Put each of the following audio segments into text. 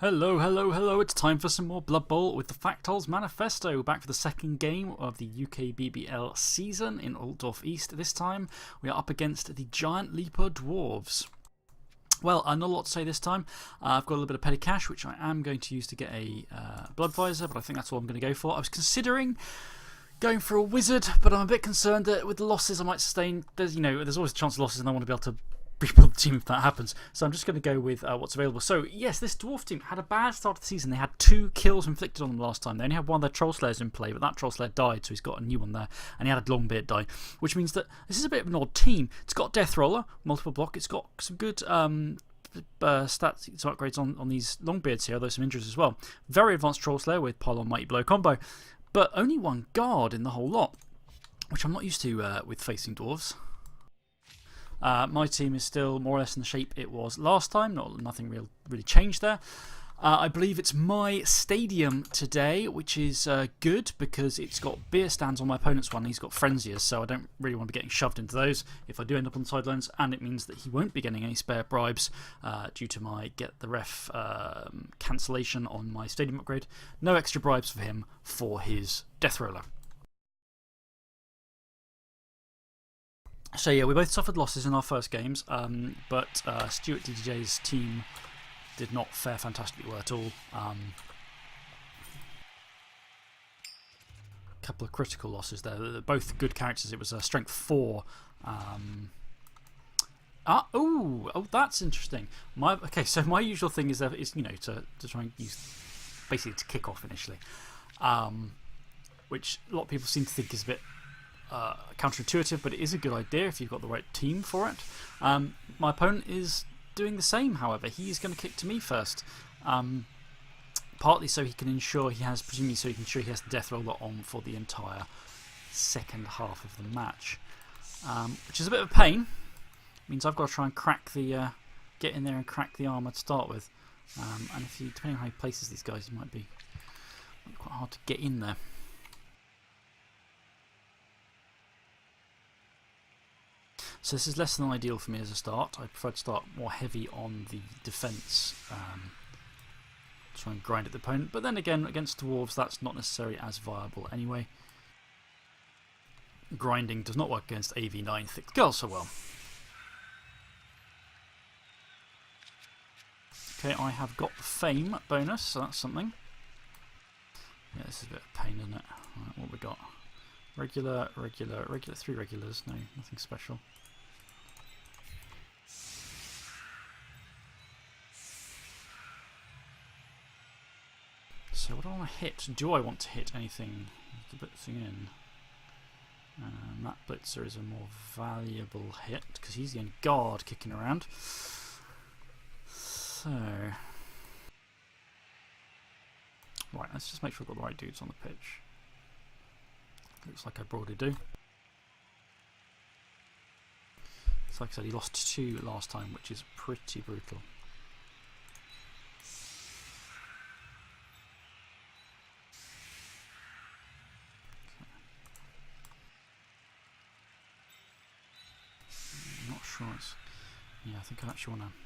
Hello, hello, hello. It's time for some more Blood Bowl with the Factol's Manifesto. Back for the second game of the UKBBL season in Altdorf East. This time we are up against the Giant Leaper Dwarves. Well, not a lot to say this time. I've got a little bit of petty cash, which I am going to use to get a Blood Visor, but I think that's all I'm going to go for. I was considering going for a Wizard, but I'm a bit concerned that with the losses I might sustain, there's always a chance of losses and I want to be able to rebuild the team if that happens. So I'm just going to go with what's available. So, yes, this Dwarf team had a bad start of the season. They had 2 kills inflicted on them last time. They only had one of their Troll Slayers in play, but that Troll Slayer died, so he's got a new one there. And he had a Longbeard die, which means that this is a bit of an odd team. It's got Death Roller, multiple block. It's got some good stats, some upgrades on these Longbeards here, although some injuries as well. Very advanced Troll Slayer with Pylon Mighty Blow combo, but only one guard in the whole lot, which I'm not used to with facing Dwarves. My team is still more or less in the shape it was last time. Nothing really changed there. I believe it's my stadium today, which is good because it's got beer stands on my opponent's one. He's got Frenziers, so I don't really want to be getting shoved into those if I do end up on the sidelines. And it means that he won't be getting any spare bribes due to my get the ref cancellation on my stadium upgrade. No extra bribes for him for his Death Roller. So, yeah, we both suffered losses in our first games, but Stuart DDJ's team did not fare fantastically well at all. A couple of critical losses there. They're both good characters. It was Strength 4. Oh, that's interesting. Okay, so my usual thing is to try and use basically to kick off initially, which a lot of people seem to think is a bit counterintuitive, but it is a good idea if you've got the right team for it. My opponent is doing the same, however. He's going to kick to me first. Partly so he can ensure he has, presumably so he can ensure he has the Death Roller on for the entire second half of the match. Which is a bit of a pain. It means I've got to try and get in there and crack the armour to start with. And depending on how he places these guys, it might be quite hard to get in there. So this is less than ideal for me as a start. I prefer to start more heavy on the defence, try and grind at the opponent. But then again, against Dwarves, that's not necessarily as viable anyway. Grinding does not work against AV9 thick girls so well. Okay, I have got the Fame bonus, so that's something. Yeah, this is a bit of a pain, isn't it? Right, what have we got? Regular, 3 regulars, no, nothing special. So what do I want to hit? Do I want to hit anything with the blitzing in? That blitzer is a more valuable hit because he's the only guard kicking around. So, right, let's just make sure we've got the right dudes on the pitch. Looks like I broadly do. So like I said, he lost 2 last time, which is pretty brutal. I'm not sure it's... Yeah, I think I actually want to...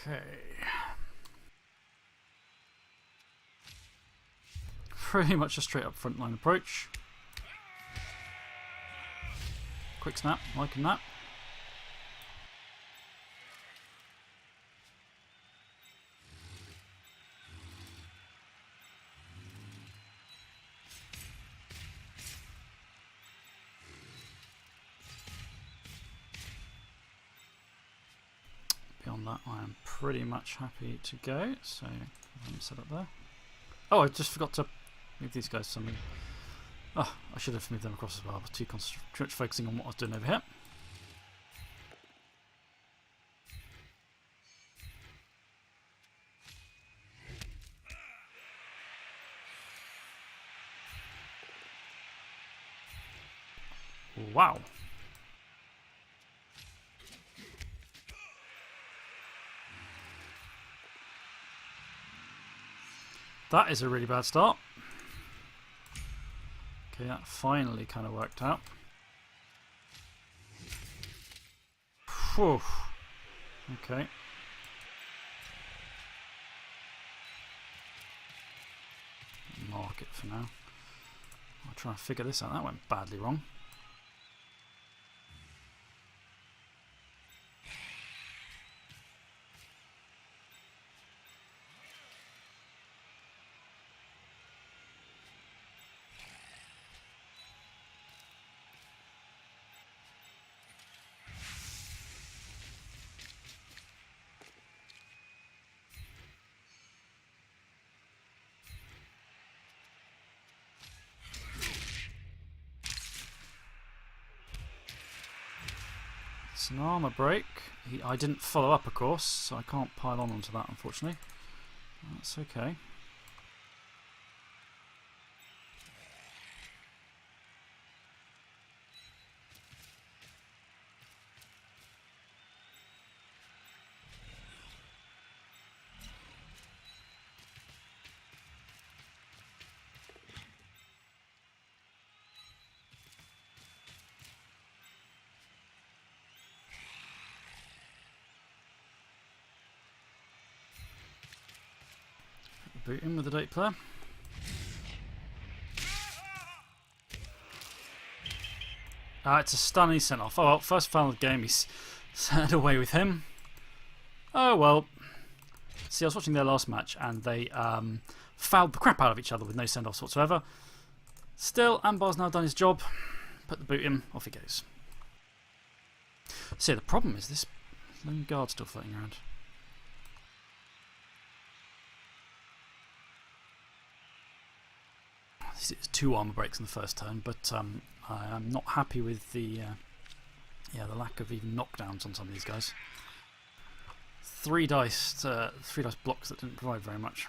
Okay. Pretty much a straight up frontline approach. Quick snap, liking that. Beyond that, I am pretty much happy to go. So, let me set up there. Oh, I just forgot to move these guys something. Oh, I should have moved them across as well. I was too much focusing on what I was doing over here. Wow. That is a really bad start. Okay, that finally kind of worked out. Whew. Okay. Mark it for now. I'll try and figure this out. That went badly wrong. It's an armour break. I didn't follow up, of course, so I can't pile on onto that, unfortunately. That's okay. Boot in with the date player. It's a stunning sent off. Oh well, first foul of the game, he's sent away with him. Oh well. See, I was watching their last match and they fouled the crap out of each other with no send offs whatsoever. Still, Ambar's now done his job. Put the boot in, off he goes. See, the problem is this lone guard still floating around. It's 2 armour breaks in the first turn, but I am not happy with the lack of even knockdowns on some of these guys. 3 dice blocks that didn't provide very much.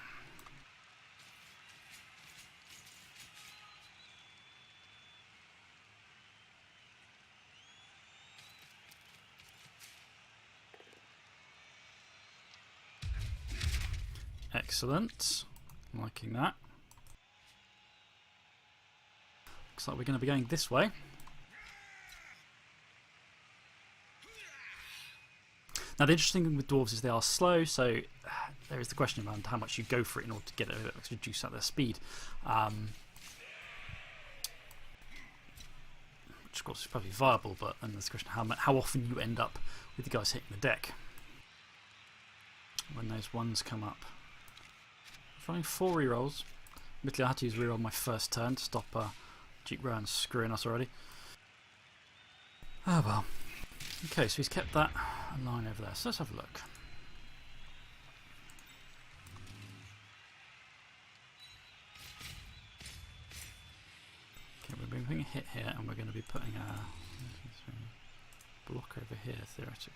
Excellent, I'm liking that. Looks like we're going to be going this way. Now the interesting thing with dwarves is they are slow, so there is the question around how much you go for it in order to get it to reduce out their speed. Which of course is probably viable, but then there's the question how often you end up with the guys hitting the deck when those ones come up. I'm running 4 rerolls. Admittedly, I had to use reroll my first turn to stop Jeep Rowan screwing us already. Oh well. Okay, so he's kept that line over there. So let's have a look. Okay, we're putting a hit here, and we're going to be putting a block over here, theoretically.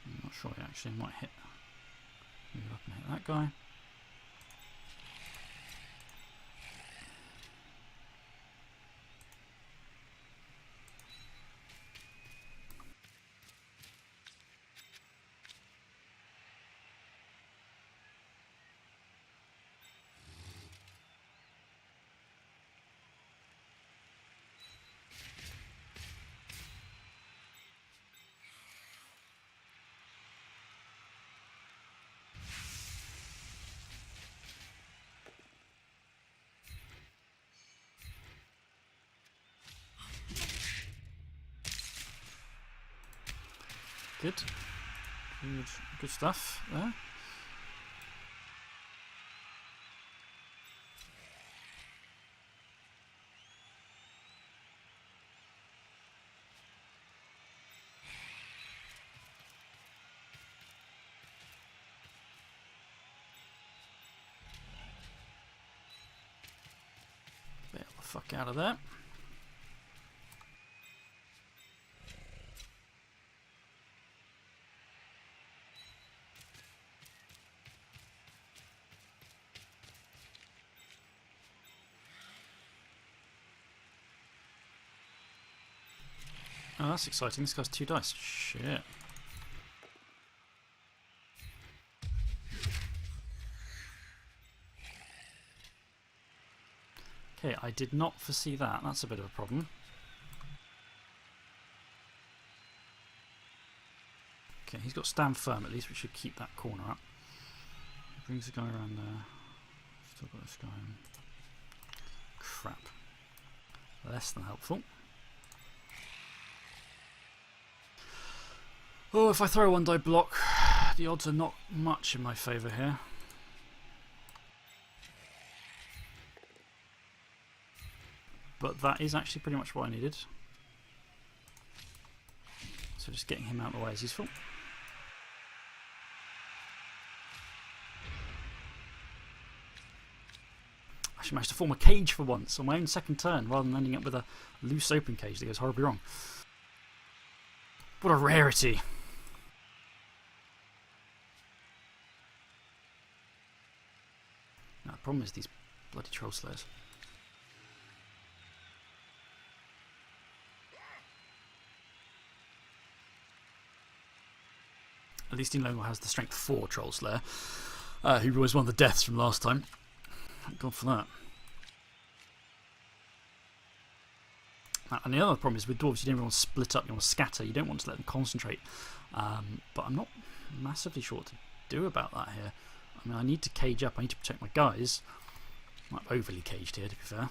I'm not sure he actually might hit. Move up and hit that guy. Good. Good stuff there. fuck out of there. Oh, that's exciting. This guy's 2 dice. Shit. Okay, I did not foresee that. That's a bit of a problem. Okay, he's got stand firm at least. We should keep that corner up. Brings the guy around there. Still got this guy in. Crap. Less than helpful. Oh, if I throw a 1 die block, the odds are not much in my favour here. But that is actually pretty much what I needed. So just getting him out of the way is useful. I actually managed to form a cage for once on my own second turn rather than ending up with a loose open cage that goes horribly wrong. What a rarity! Now the problem is these bloody troll slayers. At least he no longer has the strength 4 troll slayer, who was one of the deaths from last time. Thank God for that. And the other problem is with dwarves, you don't want to split up, you want to scatter, you don't want to let them concentrate. But I'm not massively sure what to do about that here. I mean, I need to cage up, I need to protect my guys. I'm overly caged here, to be fair.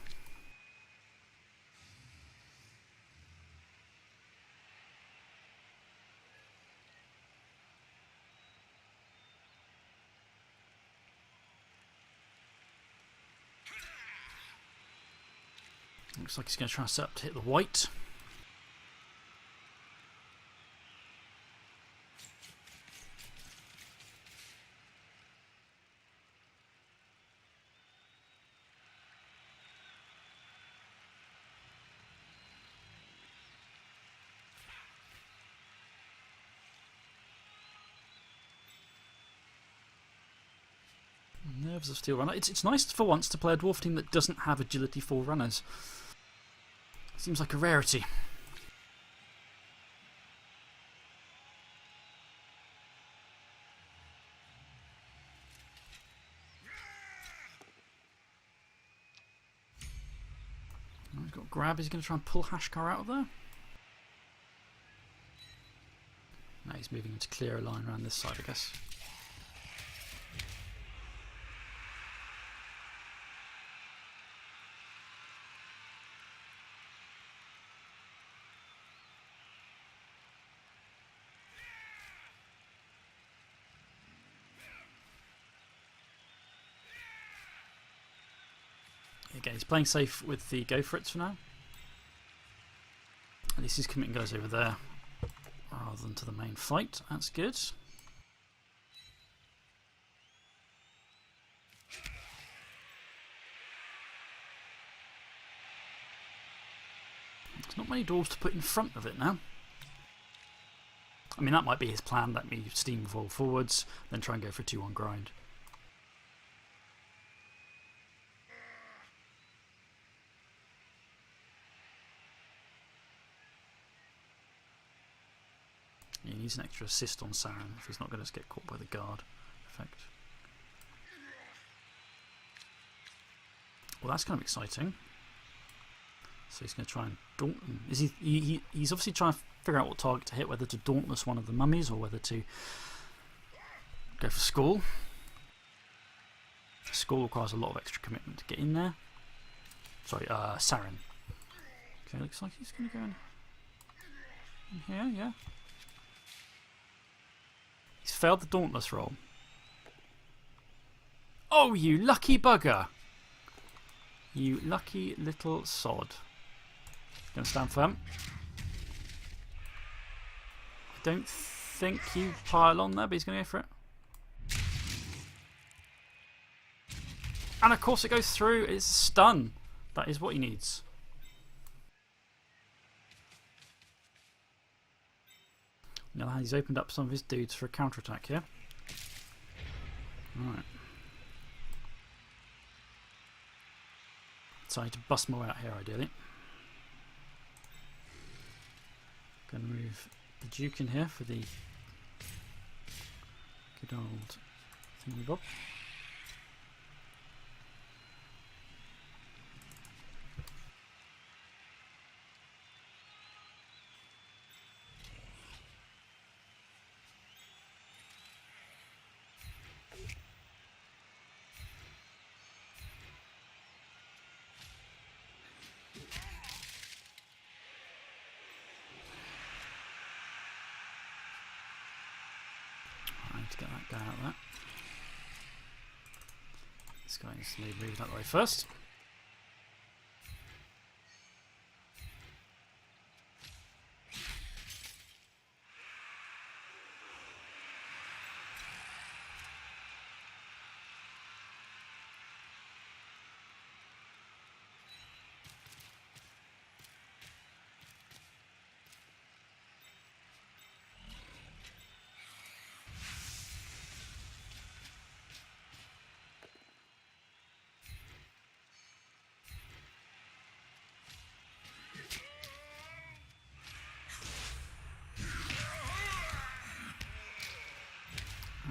Looks like he's going to try and set up to hit the white. Nerves of Steel Runner. It's nice for once to play a dwarf team that doesn't have agility 4 runners. Seems like a rarity. Oh, he's got grab. Is he going to try and pull Hashkar out of there? No, he's moving to clear a line around this side, I guess. Again, he's playing safe with the go for it for now. At least he's committing guys over there rather than to the main fight. That's good. There's not many dwarves to put in front of it now. I mean, that might be his plan. Let me steamroll forwards, then try and go for a 2-1 grind. He needs an extra assist on Saren if he's not going to get caught by the guard effect. Well, that's kind of exciting. So he's going to try and daunt them. He's obviously trying to figure out what target to hit, whether to dauntless one of the mummies or whether to go for Skull. Skull requires a lot of extra commitment to get in there. Sorry, Saren. Okay, looks like he's going to go in here, yeah. He's failed the dauntless roll. Oh, you lucky bugger! You lucky little sod. Gonna stand firm. I don't think you pile on there, but he's gonna go for it. And of course it goes through. It's a stun. That is what he needs. Now he's opened up some of his dudes for a counter-attack here. Alright. So I need to bust my way out here ideally. Going to move the Duke in here for the good old thingy-bob. To get that guy out of that. This guy needs to move that way first.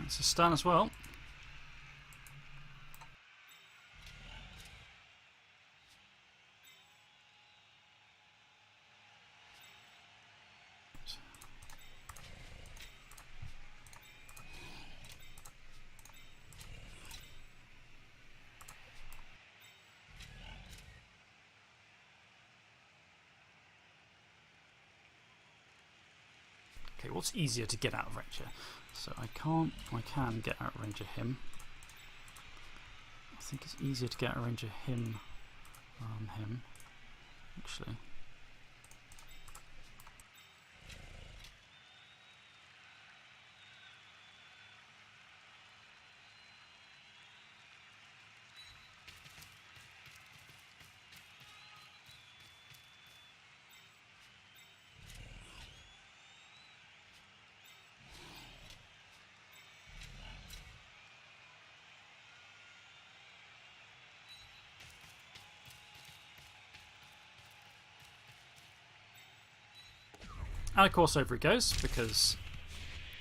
That's a stun as well. Okay, what's easier to get out of range here? So I can get out of range of him. I think it's easier to get out of range of him than him, actually. And of course over it goes, because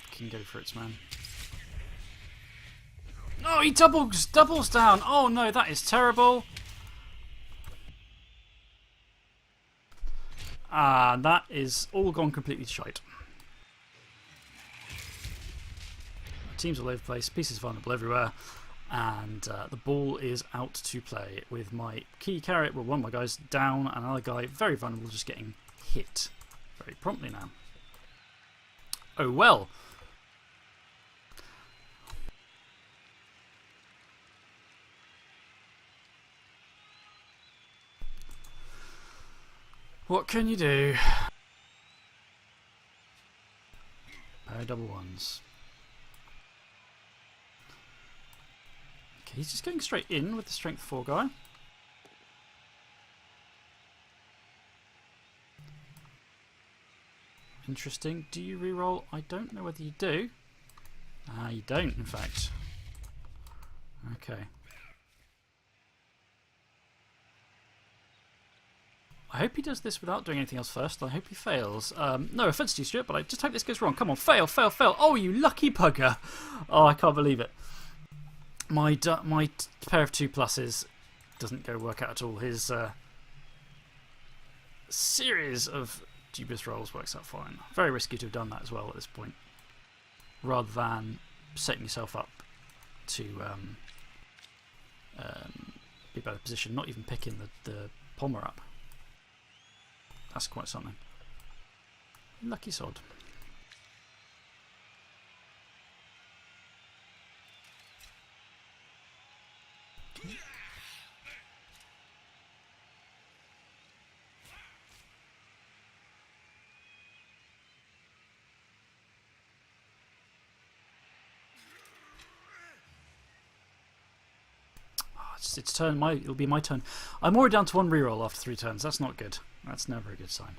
it can go for its man. No, he doubles down! Oh no, that is terrible! That is all gone completely shite. Teams all over the place, pieces vulnerable everywhere, and the ball is out to play with my key carrot, well, one of my guys down, and another guy very vulnerable just getting hit very promptly now. Oh well. What can you do? Pair of double ones. Okay, he's just going straight in with the strength 4 guy. Interesting. Do you reroll? I don't know whether you do. You don't, in fact. Okay. I hope he does this without doing anything else first. I hope he fails. No offense to you, Stuart, but I just hope this goes wrong. Come on, fail, fail, fail. Oh, you lucky bugger. Oh, I can't believe it. My pair of 2+ doesn't go work out at all. His series of dubious rolls works out fine. Very risky to have done that as well at this point, rather than setting yourself up to be a better position. Not even picking the Palmer up. That's quite something. Lucky sod. it's turn. It'll be my turn. I'm already down to 1 reroll after 3 turns. That's not good. That's never a good sign.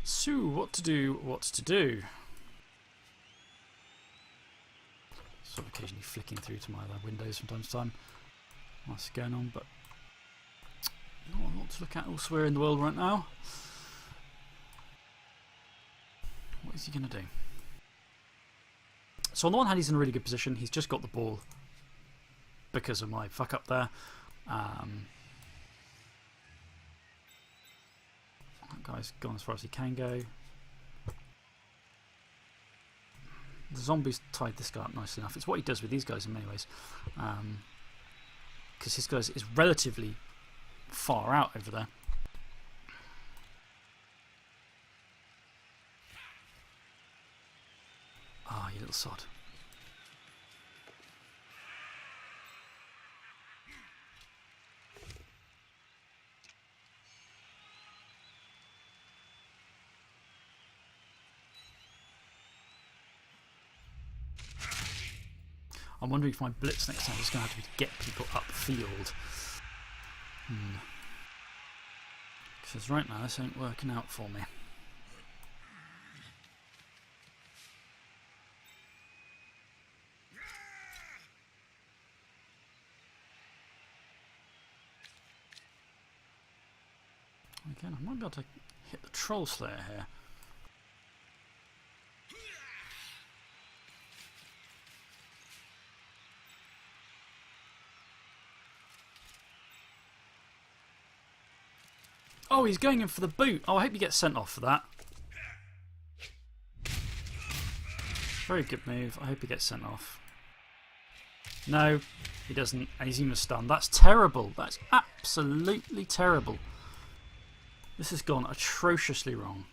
So, what to do, what to do. Sort of occasionally flicking through to my other windows from time to time. What's going on, but not a lot to look at elsewhere in the world right now. What is he going to do? So on the one hand, he's in a really good position. He's just got the ball because of my fuck up there. That guy's gone as far as he can go. The zombies tied this guy up nicely enough. It's what he does with these guys in many ways. Because his guys is relatively far out over there. Ah, oh, you little sod. I'm wondering if my blitz next time is going to have to be to get people upfield. Because right now this ain't working out for me. Again, I might be able to hit the Troll Slayer here. Oh, he's going in for the boot. Oh, I hope he gets sent off for that. Very good move. I hope he gets sent off. No, he doesn't. And he's even stunned. That's terrible. That's absolutely terrible. This has gone atrociously wrong.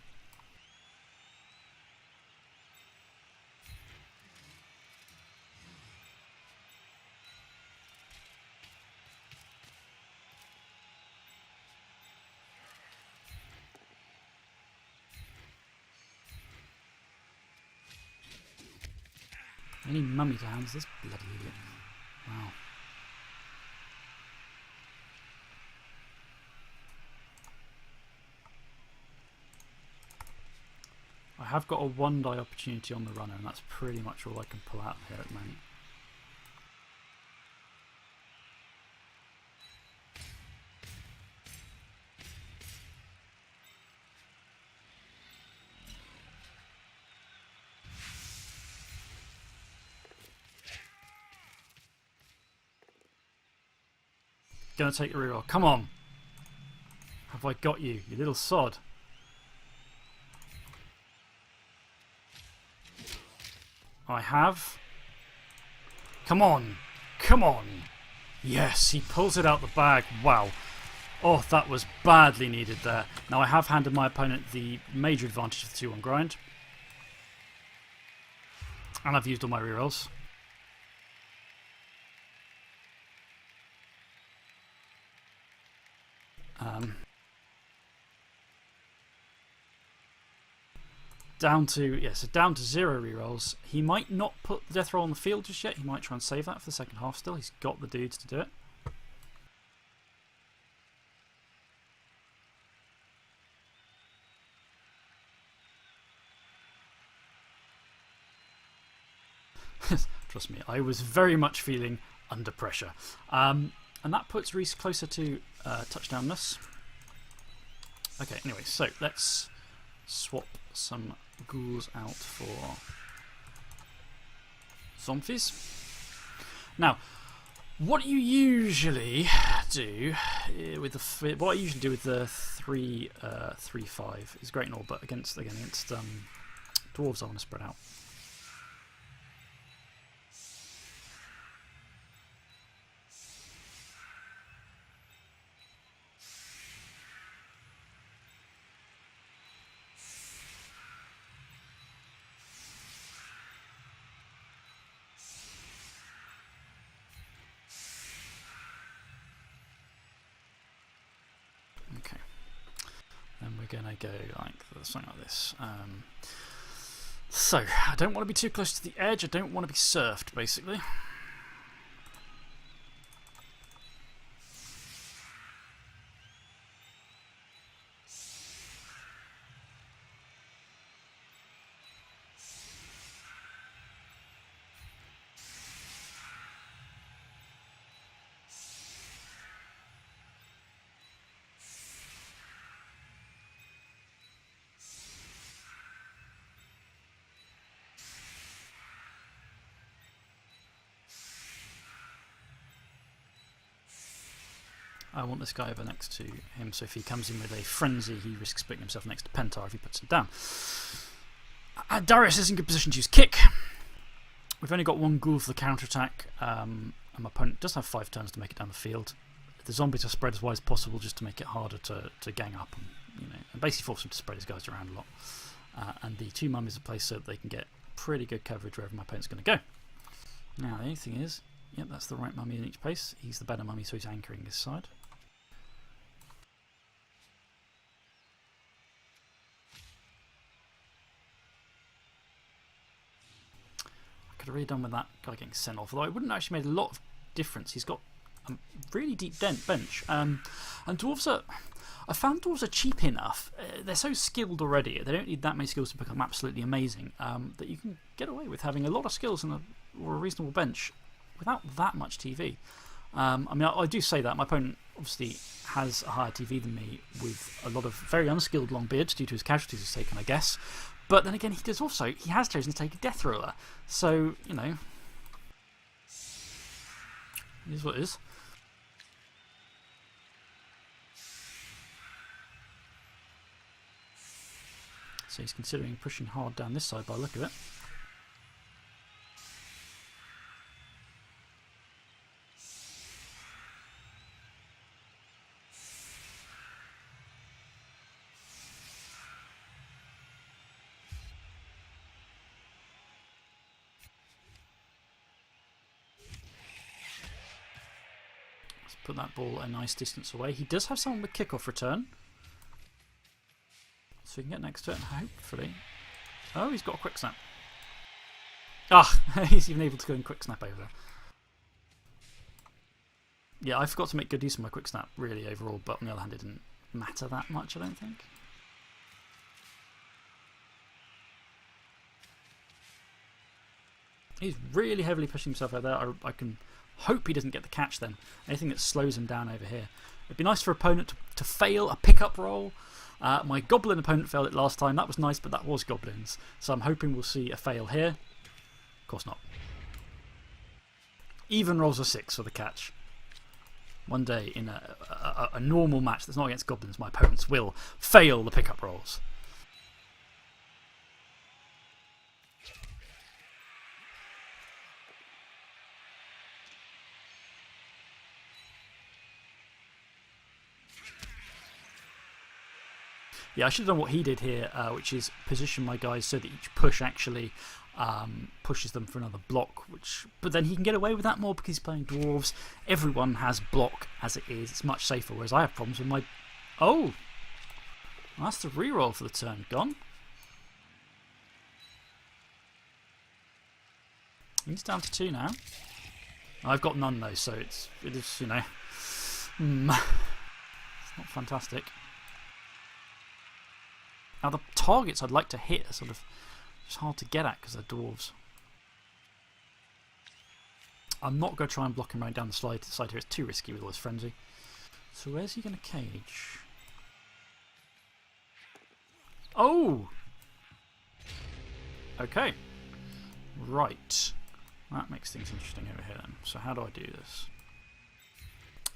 Any mummy to hands this bloody idiot. Wow. I have got a 1-die opportunity on the runner, and that's pretty much all I can pull out here at the moment. Gonna take a reroll. Come on! Have I got you, you little sod? I have. Come on! Come on! Yes, he pulls it out the bag. Wow. Oh, that was badly needed there. Now I have handed my opponent the major advantage of the 2-1 grind. And I've used all my rerolls. Down to, yeah, so down to 0 rerolls. He might not put the death roll on the field just yet. He might try and save that for the second half still. He's got the dudes to do it. Trust me, I was very much feeling under pressure. And that puts Reese closer to touchdownness. Okay, anyway, so let's swap some ghouls out for zombies. Now, what you usually do with the 3-5 is great and all, but against dwarves, I want to spread out. going to go like something like this. So, I don't want to be too close to the edge. I don't want to be surfed, basically. I want this guy over next to him, so if he comes in with a frenzy, he risks putting himself next to Pentar if he puts him down. Darius is in good position to use kick. We've only got one ghoul for the counter-attack, and my opponent does have 5 turns to make it down the field. The zombies are spread as wide as possible just to make it harder to gang up and basically force him to spread his guys around a lot. And the 2 mummies are placed so that they can get pretty good coverage wherever my opponent's going to go. Now, the only thing is, yep, that's the right mummy in each place. He's the better mummy, so he's anchoring this side. Could have really done with that guy getting sent off, although it wouldn't actually made a lot of difference. He's got a really deep bench. And dwarves are. I found dwarves are cheap enough. They're so skilled already. They don't need that many skills to become absolutely amazing. That you can get away with having a lot of skills and or a reasonable bench without that much TV. I mean, I do say that. My opponent obviously has a higher TV than me with a lot of very unskilled long beards due to his casualties he's taken, I guess. But then again, he has chosen to take a death roller. So, it is what it is. So he's considering pushing hard down this side by the look of it. Put that ball a nice distance away. He does have someone with kickoff return, so he can get next to it and hopefully. Oh, he's got a quick snap. Ah, he's even able to go in quick snap over there. Yeah, I forgot to make good use of my quick snap, really, overall, but on the other hand, it didn't matter that much, I don't think. He's really heavily pushing himself out there. I can hope he doesn't get the catch then. Anything that slows him down over here. It'd be nice for opponent to fail a pickup roll. My goblin opponent failed it last time. That was nice, but that was goblins. So I'm hoping we'll see a fail here. Of course not. Even rolls a 6 for the catch. One day in a normal match that's not against goblins, my opponents will fail the pickup rolls. Yeah, I should have done what he did here, which is position my guys so that each push actually pushes them for another block. But then he can get away with that more because he's playing dwarves. Everyone has block as it is. It's much safer, whereas I have problems with my... Oh! That's the reroll for the turn gone. He's down to 2 now. I've got none though, so it is, it's not fantastic. Now the targets I'd like to hit are sort of just hard to get at because they're dwarves. I'm not going to try and block him right down the side here. It's too risky with all his frenzy. So where's he going to cage? Oh! Okay. Right. That makes things interesting over here then. So how do I do this?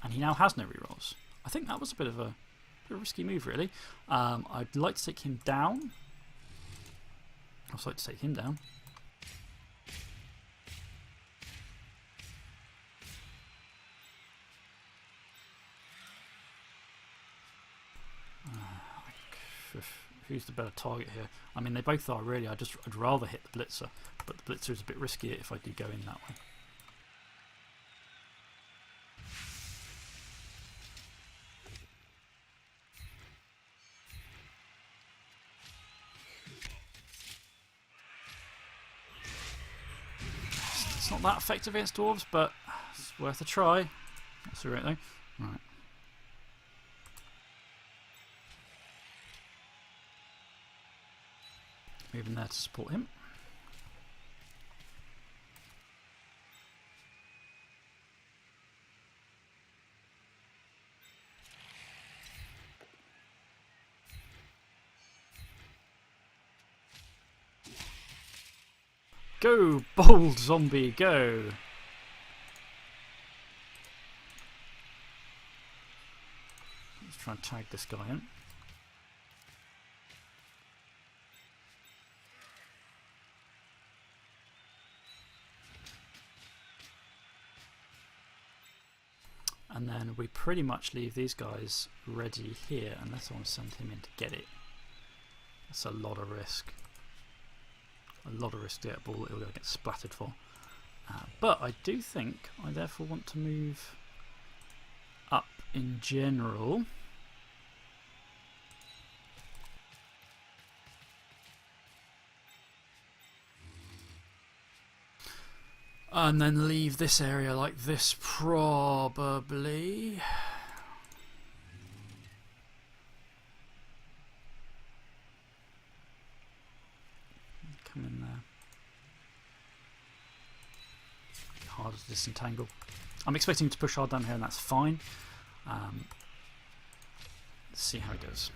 And he now has no rerolls. I think that was a bit of a risky move, really. I'd like to take him down. I'd like to take him down. Who's the better target here? I mean, they both are really. I'd rather hit the blitzer, but the blitzer is a bit riskier if I do go in that way. not that effective against dwarves, but it's worth a try. That's alright though. Right. Moving there to support him. Go, bold zombie, go! Let's try and tag this guy in. And then we pretty much leave these guys ready here unless I want to send him in to get it. That's a lot of risk. A lot of risk to get a ball that he'll get splattered for. But I do think I therefore want to move up in general. And then leave this area like this, probably. Come in there. Harder to disentangle. I'm expecting him to push hard down here, and that's fine. Let's see how it goes.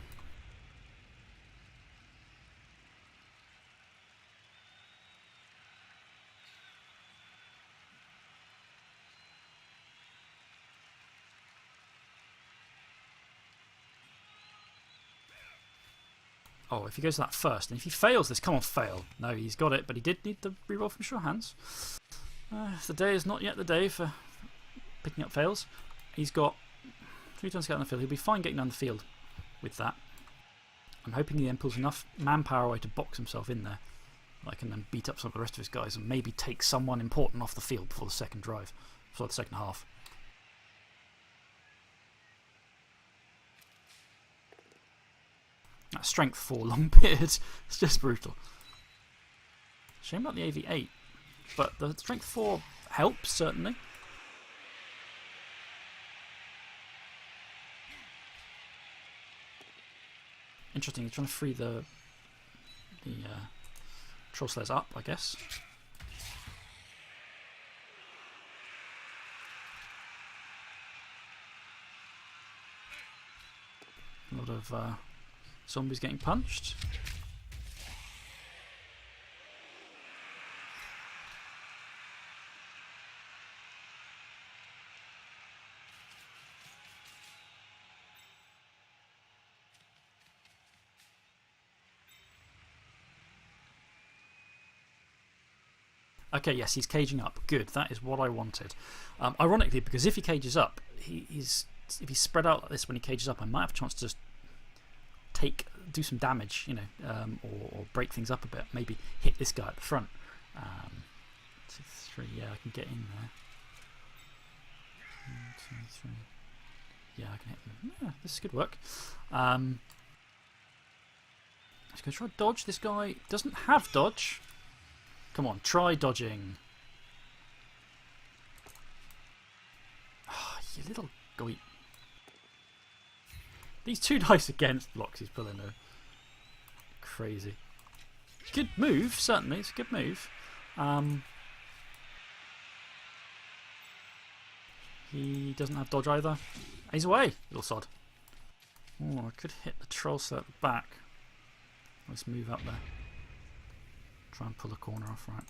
Oh, if he goes to that first, and if he fails this, come on, fail. No, he's got it, but he did need the reroll from sure hands. The day is not yet the day for picking up fails. He's got 3 turns to get on the field. He'll be fine getting down the field with that. I'm hoping he then pulls enough manpower away to box himself in there. I can then beat up some of the rest of his guys and maybe take someone important off the field before the second drive, before the second half. That strength 4 long beard, it's just brutal. Shame about the AV8, but the strength 4 helps certainly. Interesting, he's trying to free the troll slayers up, I guess. A lot of zombies getting punched. Okay, yes, he's caging up. Good, that is what I wanted. Ironically, because if he cages up, if he's spread out like this when he cages up, I might have a chance to just do some damage, you know, or break things up a bit. Maybe hit this guy at the front. 2, 3, yeah, I can get in there. 1, 2, 3. Yeah, I can hit him. Yeah, this could work. I'm just going to try to dodge. This guy doesn't have dodge. Come on, try dodging. Oh, you little goit. These 2 dice against blocks he's pulling are crazy. Good move, certainly. It's a good move. He doesn't have dodge either. He's away, little sod. Oh, I could hit the troll slayer at the back. Let's move up there. Try and pull a corner off, right.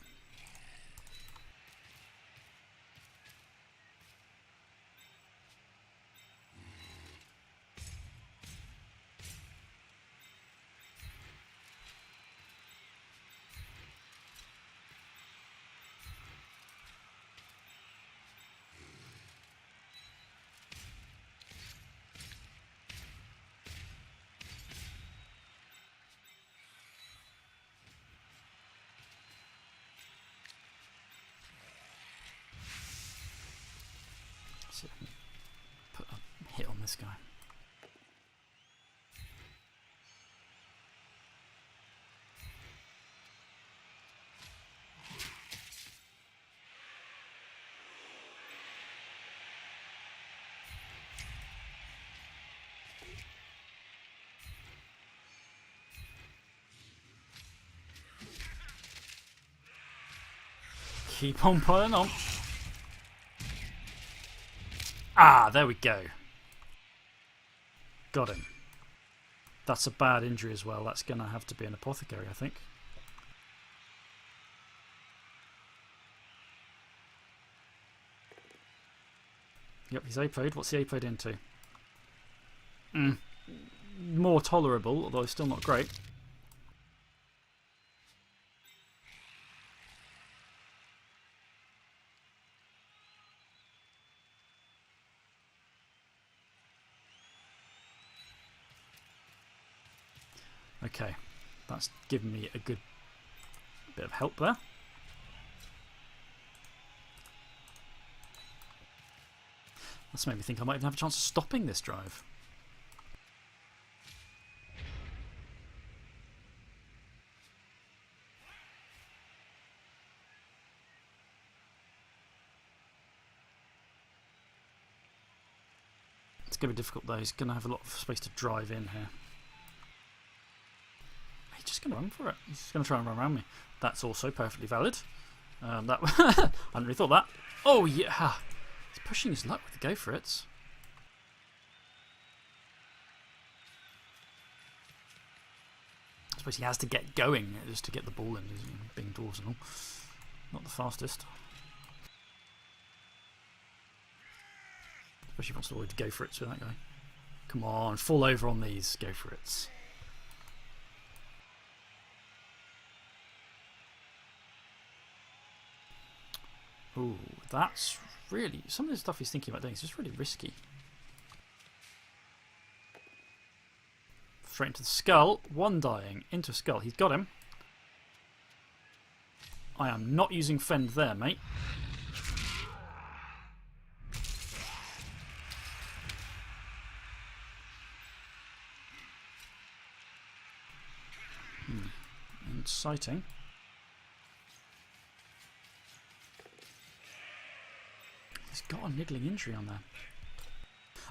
See if I can put a hit on this guy. Keep on pulling on. Ah, there we go. Got him. That's a bad injury as well. That's going to have to be an apothecary, I think. Yep, he's APO'd. What's he APO'd into? More tolerable, although still not great. Okay, that's given me a good bit of help there. That's made me think I might even have a chance of stopping this drive. It's going to be difficult though. He's going to have a lot of space to drive in here. He's just going to run for it. He's just going to try and run around me. That's also perfectly valid. That I hadn't really thought that. Oh yeah, he's pushing his luck with the go for it. I suppose he has to get going just to get the ball in, being dwarves and all. Not the fastest. Especially if he wants to avoid the go for it with that guy. Come on, fall over on these go for it. Ooh, that's really... Some of the stuff he's thinking about doing is just really risky. Straight into the skull. One dying. Into a skull. He's got him. I am not using Fend there, mate. Inciting. He's got a niggling injury on there.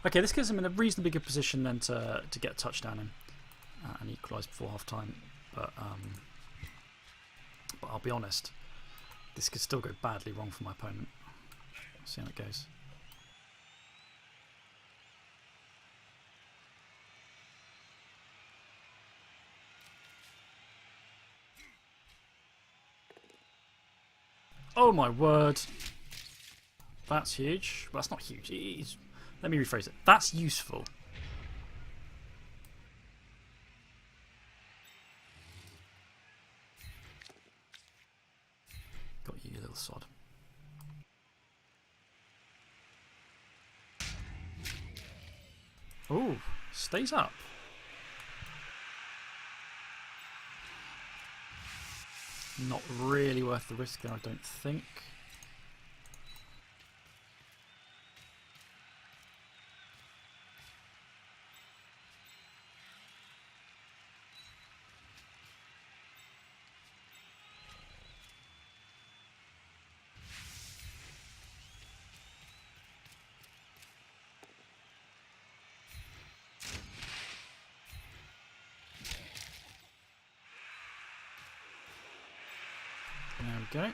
Okay, this gives him in a reasonably good position then to get a touchdown in and equalise before half time. But I'll be honest, this could still go badly wrong for my opponent. We'll see how it goes. Oh my word. That's huge. Well, that's not huge. Let me rephrase it. That's useful. Got you, you little sod. Oh, stays up. Not really worth the risk there, I don't think. There we go.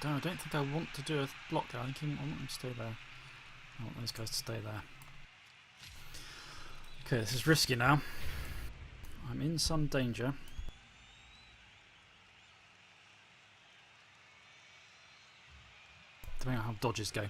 I don't think I want to do a block there. I think I want them to stay there. I want those guys to stay there. Okay, this is risky now. I'm in some danger. Depending on how dodges go.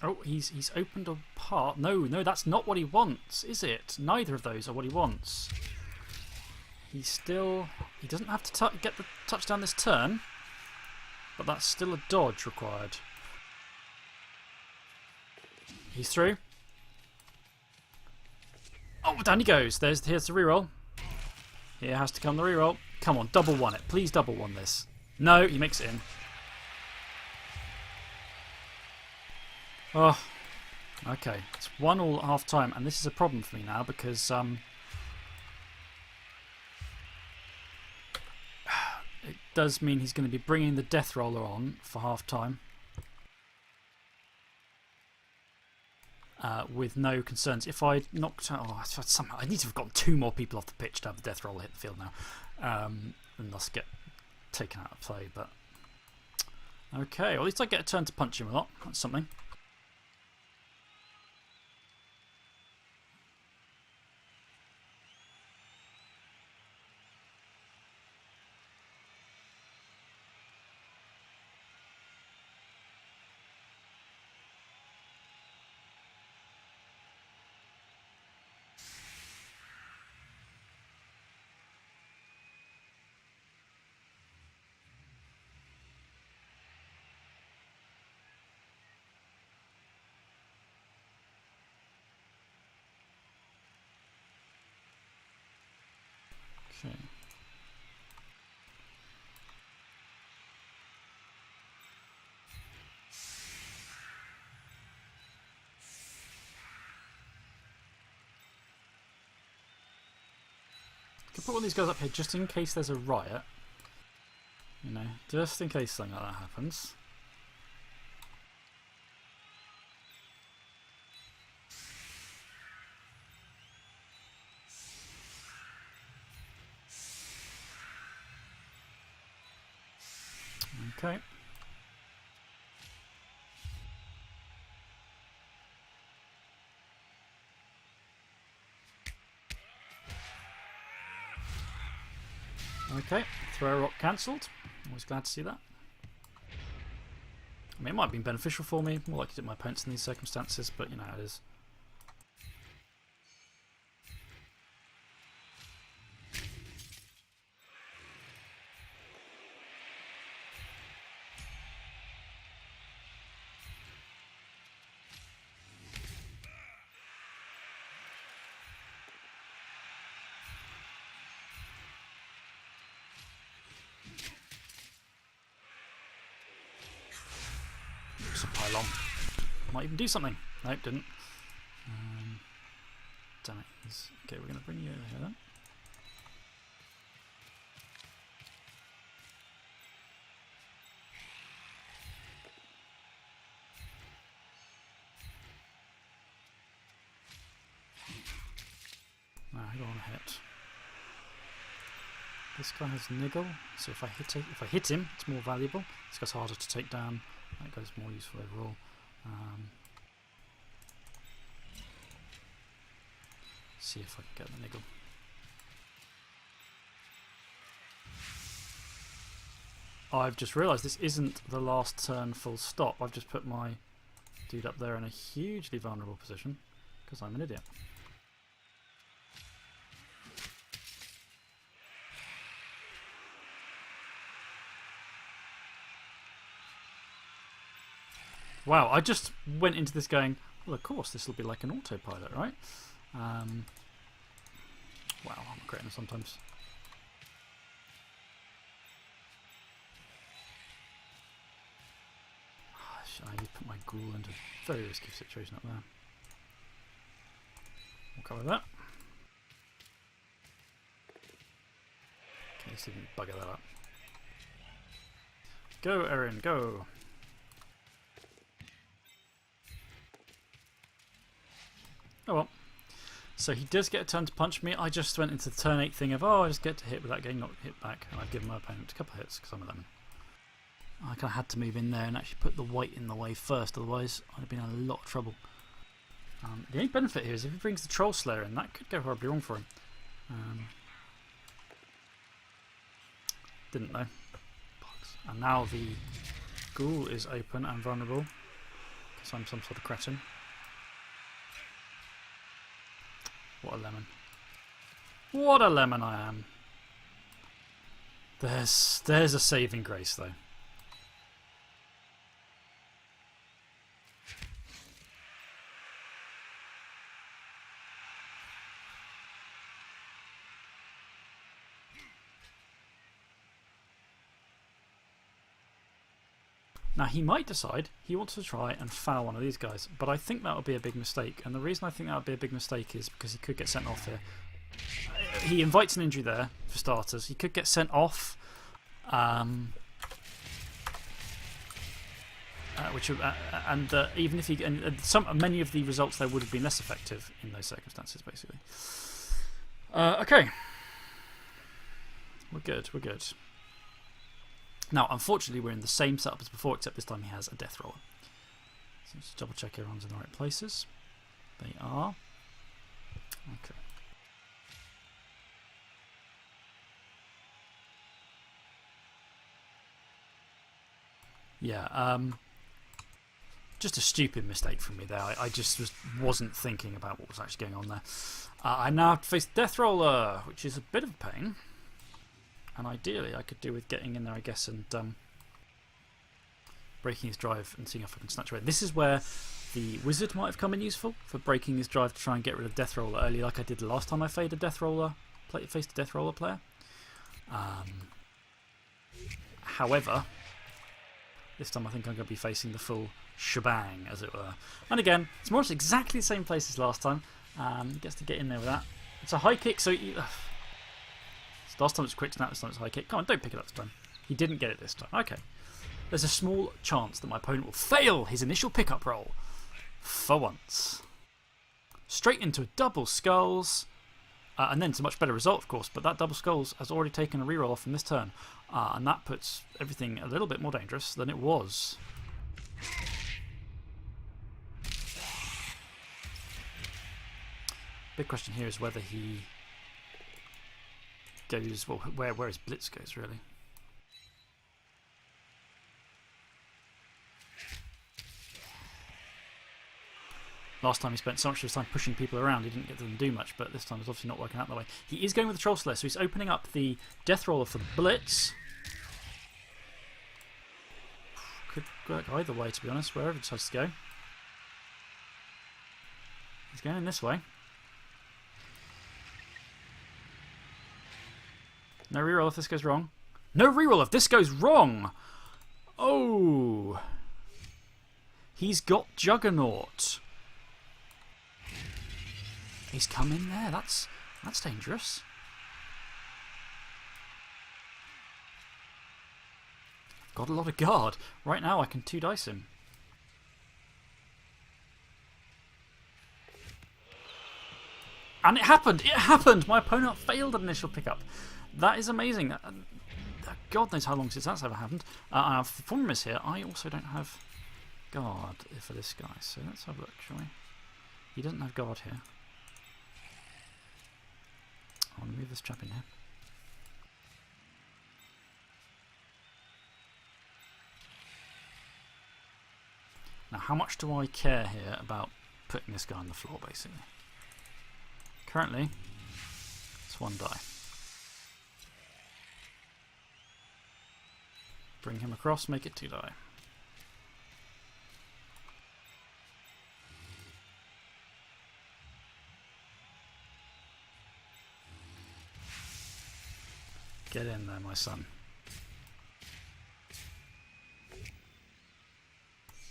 Oh, he's opened a part. No, that's not what he wants, is it? Neither of those are what he wants. He doesn't have to get the touchdown this turn, but that's still a dodge required. He's through. Oh, down he goes. Here's the reroll. Here has to come the reroll. Come on, double one it. Please double one this. No, he makes it in. Oh, okay. It's 1-1 at half time, and this is a problem for me now because it does mean he's going to be bringing the death roller on for half time with no concerns. If I knocked out, somehow I need to have gotten 2 more people off the pitch to have the death roller hit the field now, and thus get taken out of play. But okay, well, at least I get a turn to punch him a lot. That's something. Okay. Could put one of these guys up here just in case there's a riot. You know, just in case something like that happens. Okay. Okay, throw rock cancelled. Always glad to see that. I mean, it might have been beneficial for me, more likely to my opponents in these circumstances, but you know how it is. A pylon. Might even do something. Nope, didn't. Damn it. Okay, we're going to bring you over here then. No, I don't want to hit. This guy has niggle, so if I hit him, it's more valuable. This guy's harder to take down. That guy's more useful overall. See if I can get the niggle. I've just realised this isn't the last turn full stop. I've just put my dude up there in a hugely vulnerable position because I'm an idiot. Wow, I just went into this going, well, of course, this will be like an autopilot, right? Wow, I'm a creative sometimes. I need to put my ghoul into a very risky situation up there. We'll cover that. Okay, see if we can bugger that up. Go, Erin, go! Oh well. So he does get a turn to punch me. I just went into the turn 8 thing of, oh, I just get to hit without getting knocked hit back. And I've given my opponent a couple of hits because I'm a lemon. I kind of had to move in there and actually put the white in the way first, otherwise I'd have been in a lot of trouble. The only benefit here is if he brings the Troll Slayer in, that could go horribly wrong for him. Didn't know. And now the Ghoul is open and vulnerable. So I'm some sort of cretin. What a lemon. What a lemon I am. There's a saving grace, though. Now, he might decide he wants to try and foul one of these guys, but I think that would be a big mistake. And the reason I think that would be a big mistake is because he could get sent off here. He invites an injury there, for starters. He could get sent off. Even if he. Many of the results there would have been less effective in those circumstances, basically. Okay. We're good, we're good. Now, unfortunately, we're in the same setup as before, except this time he has a death roller. So let's double check everyone's in the right places. They are. Okay. Yeah, just a stupid mistake from me there. I just wasn't thinking about what was actually going on there. I now have to face Death Roller, which is a bit of a pain. And ideally, I could do with getting in there, I guess, and breaking his drive and seeing if I can snatch away. This is where the wizard might have come in useful for breaking his drive to try and get rid of Death Roller early, like I did the last time I faced a Death Roller player. However, this time I think I'm going to be facing the full shebang, as it were. And again, it's more or less exactly the same place as last time. He gets to get in there with that. It's a high kick, so last time it's quick snap, this time it's high kick. Come on, don't pick it up this time. He didn't get it this time. Okay. There's a small chance that my opponent will fail his initial pickup roll. For once. Straight into a double skulls. And then it's a much better result, of course. But that double skulls has already taken a reroll off from this turn. And that puts everything a little bit more dangerous than it was. Big question here is whether he goes, well, where his blitz goes, really. Last time he spent so much of his time pushing people around, he didn't get them to do much, but this time it's obviously not working out that way. He is going with the Troll Slayer, so he's opening up the Death Roller for the blitz. Could work either way, to be honest, wherever he decides to go. He's going this way. No reroll if this goes wrong. No reroll if this goes wrong! Oh! He's got Juggernaut. He's come in there. That's dangerous. Got a lot of guard. Right now I can 2 dice him. And it happened! It happened! My opponent failed an initial pickup. That is amazing. God knows how long since that's ever happened. The problem is here, I also don't have guard for this guy. So let's have a look, shall we? He doesn't have guard here. I want to move this trap in here. Now, how much do I care here about putting this guy on the floor, basically? Currently, it's 1 die. Bring him across, make it 2 die. Get in there, my son.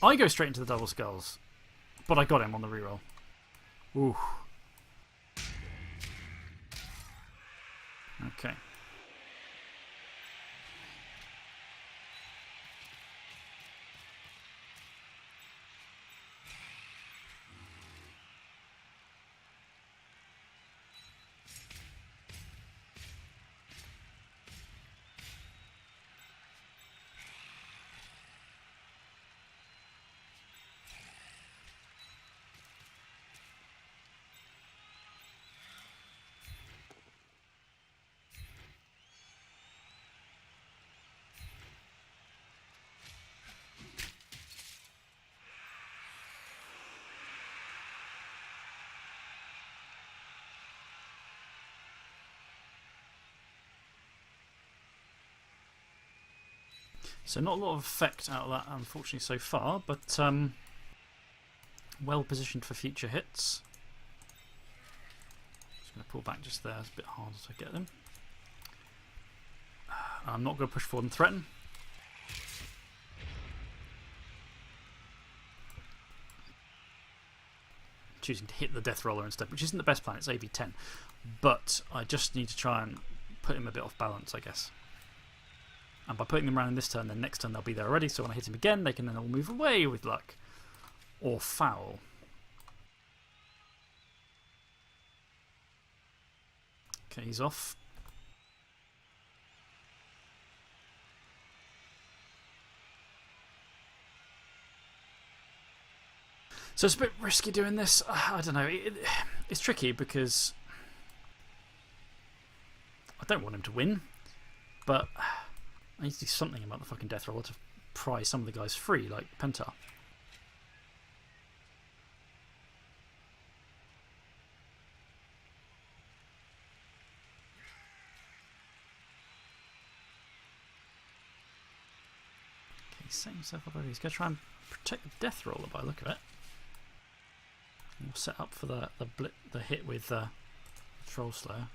I go straight into the double skulls, but I got him on the reroll. Ooh. Okay. So not a lot of effect out of that, unfortunately, so far, but well positioned for future hits. Just going to pull back just there. It's a bit harder to get them. I'm not going to push forward and threaten. Choosing to hit the Death Roller instead, which isn't the best plan. It's AV10. But I just need to try and put him a bit off balance, I guess. And by putting them around in this turn, then next turn they'll be there already. So when I hit him again, they can then all move away with luck. Or foul. Okay, he's off. So it's a bit risky doing this. I don't know. It's tricky because I don't want him to win, but I need to do something about the fucking Death Roller to pry some of the guys free, like Penta. Okay, he's setting himself up over. He's going to try and protect the Death Roller by the look of it. We'll set up for the hit with Troll Slayer.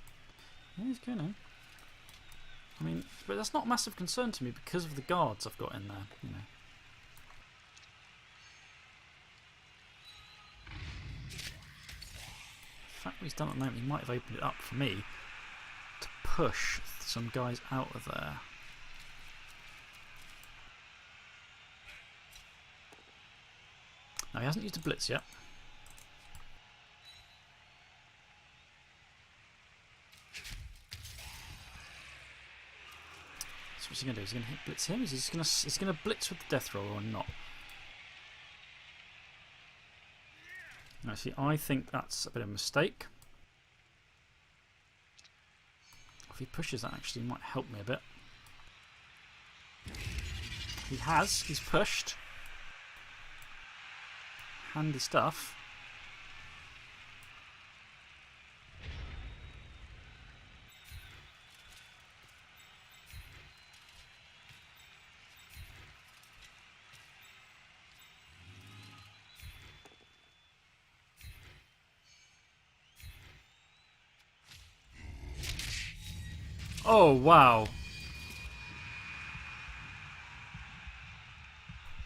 Yeah, he's going in. I mean, but that's not a massive concern to me because of the guards I've got in there, you know. The fact that he's done it at the moment, he might have opened it up for me to push some guys out of there. No, he hasn't used a blitz yet. So what's he going to do? Is he going to hit blitz him? Is he going to blitz with the Death Roller or not? No, see, I think that's a bit of a mistake. If he pushes that, actually, he might help me a bit. He's pushed. Handy stuff. Oh, wow.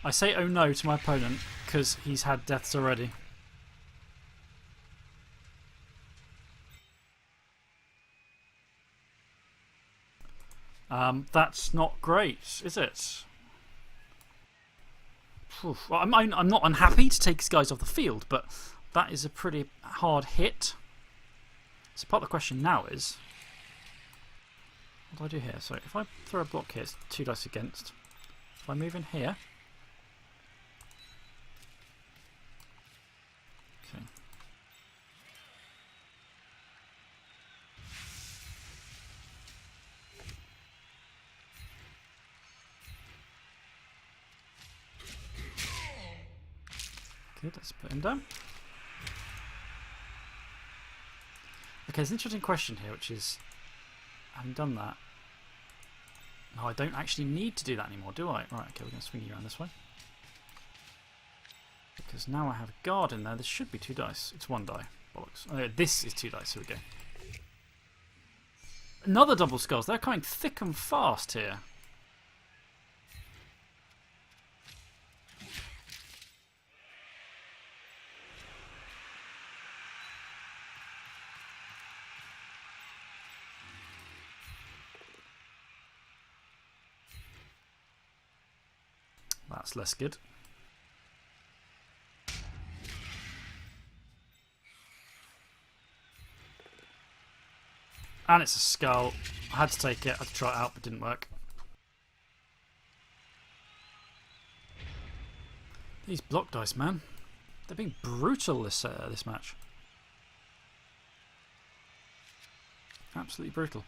I say oh no to my opponent because he's had deaths already. That's not great, is it? Well, I'm not unhappy to take his guys off the field, but that is a pretty hard hit. So part of the question now is, what do I do here? So if I throw a block here, it's 2 dice against. If I move in here, okay. Good, let's put him down. Okay, there's an interesting question here, which is, having done that, no, I don't actually need to do that anymore, do I? Right, okay, we're going to swing you around this way. Because now I have a guard in there, this should be 2 dice. It's 1 die. Bollocks. Oh, this is 2 dice, here we go. Another double skulls. They're coming thick and fast here. That's less good. And it's a skull. I had to take it. I had to try it out, but it didn't work. These block dice, man. They're being brutal this match. Absolutely brutal.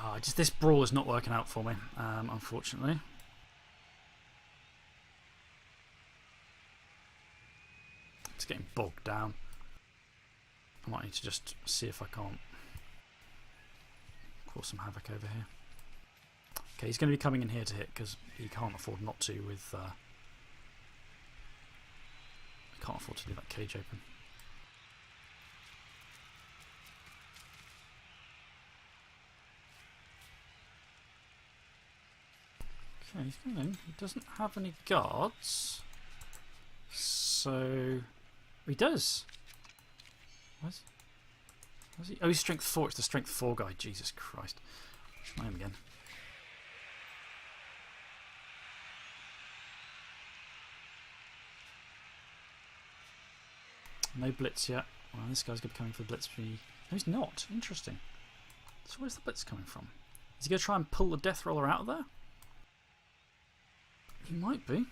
Oh, this brawl is not working out for me, unfortunately. It's getting bogged down. I might need to just see if I can't cause some havoc over here. Okay, he's going to be coming in here to hit because he can't afford not to with... he can't afford to leave that cage open. Okay, he's going in. He doesn't have any guards. So... he does. Where's he? Oh, he's strength 4. It's the strength 4 guy. Jesus Christ. Try him again. No blitz yet. Well, this guy's going to be coming for blitz. No, he's not. Interesting. So where's the blitz coming from? Is he going to try and pull the death roller out of there? He might be.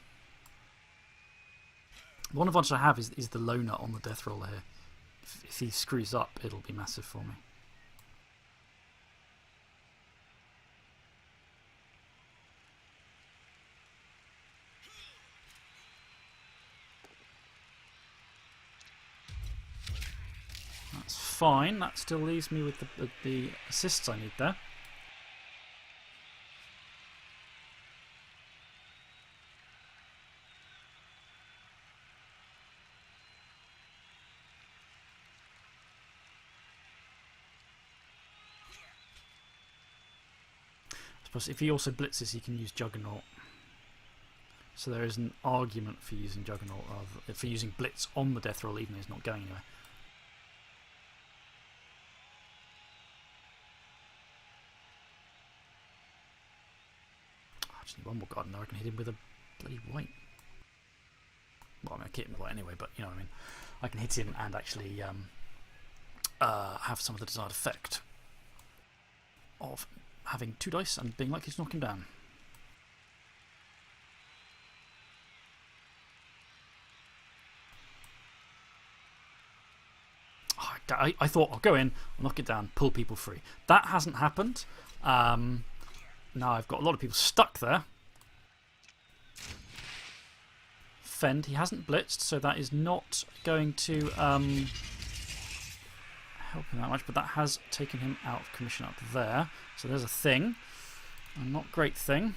The one advantage I have is the loner on the death roller here. If he screws up, it'll be massive for me. That's fine. That still leaves me with the assists I need there. If he also blitzes, he can use Juggernaut. So there is an argument for using Juggernaut, for using Blitz on the death roll, even though he's not going anywhere. I just need one more guard in there. I can hit him with a bloody white. Well, I mean, I can hit him with white anyway, but you know what I mean. I can hit him and actually have some of the desired effect of having 2 dice and being likely to knock him down. Oh, I thought I'll go in, I'll knock it down, pull people free. That hasn't happened. Now I've got a lot of people stuck there. Fend, he hasn't blitzed, so that is not going to help him that much, but that has taken him out of commission up there. So there's a thing. A not great thing.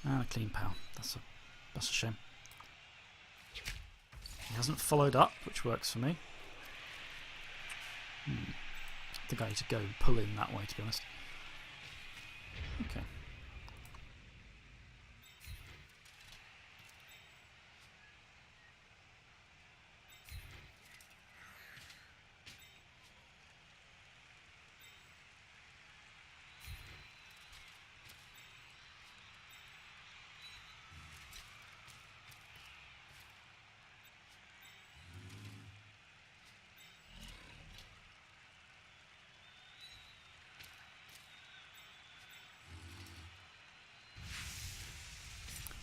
Ah, clean pal. That's a shame. He hasn't followed up, which works for me. I think I need to go pull in that way, to be honest. Okay.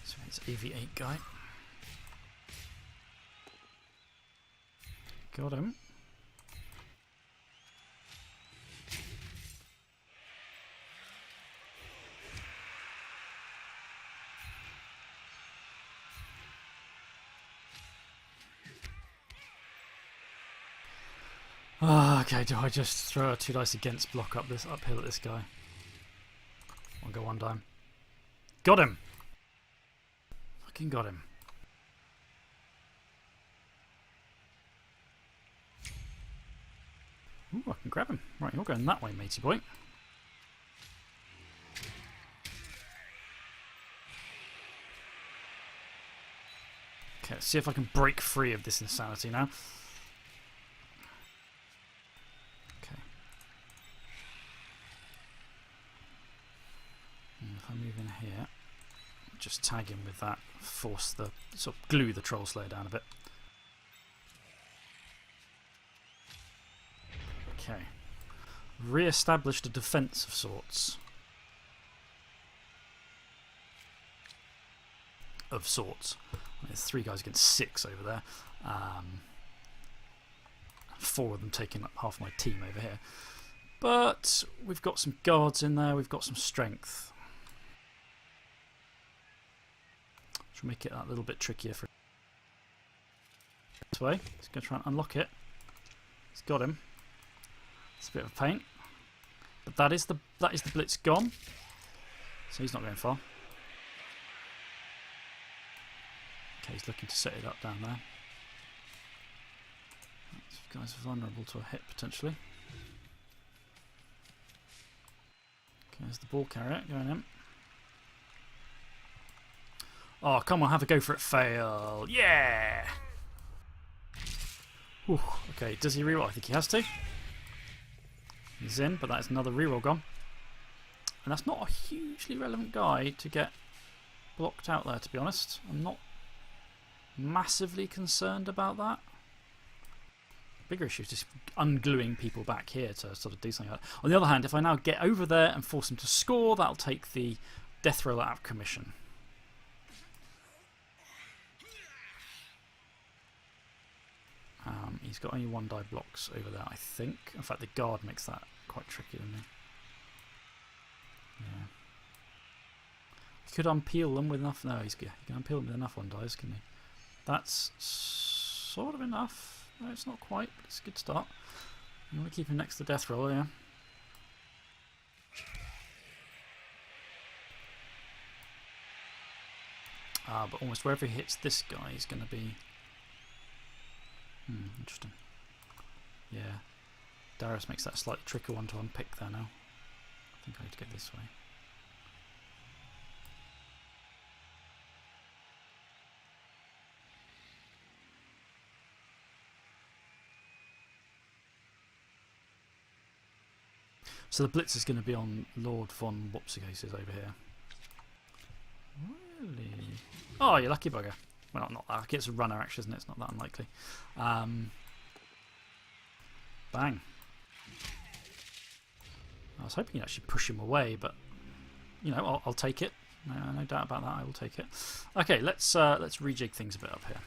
So it's EV8 guy. Got him. Okay, do I just throw a 2 dice against block up this uphill at this guy? I'll go 1 time. Got him! Fucking got him. Ooh, I can grab him. Right, you're going that way, matey boy. Okay, let's see if I can break free of this insanity now. Okay. And if I move in here, just tag him with that, force the, sort of glue the Troll Slayer down a bit. Okay. Re-established a defence of sorts. There's 3 guys against 6 over there. 4 of them taking up half my team over here. But we've got some guards in there, we've got some strength. Which will make it that little bit trickier for this way. He's going to try and unlock it. He's got him. It's a bit of a pain. But that is the blitz gone. So he's not going far. Okay, he's looking to set it up down there. These guys are vulnerable to a hit potentially. Okay, there's the ball carrier going in. Oh, come on, have a go for it. Fail. Yeah! Whew. Okay, does he reroll? I think he has to. He's in, but that's another reroll gone. And that's not a hugely relevant guy to get blocked out there, to be honest. I'm not massively concerned about that. Bigger issue is just ungluing people back here to sort of do something like that. On the other hand, if I now get over there and force him to score, that'll take the death roller out of commission. He's got only 1 die blocks over there, I think. In fact, the guard makes that quite tricky, doesn't he? Yeah. He could unpeel them with enough. No, he can unpeel them with enough 1 dies, can he? That's sort of enough. No, it's not quite, but it's a good start. You want to keep him next to the death roller, yeah. But almost wherever he hits this guy, he's going to be. Interesting. Yeah. Darius makes that a slightly trickier one to unpick there now. I think I need to go this way. So the blitz is going to be on Lord von Wopsicases over here. Really? Oh, you lucky bugger. Well, not that lucky. It's a runner, actually, isn't it? It's not that unlikely. Bang. I was hoping you'd actually push him away, but you know, I'll take it. No doubt about that. I will take it. Okay, let's rejig things a bit up here.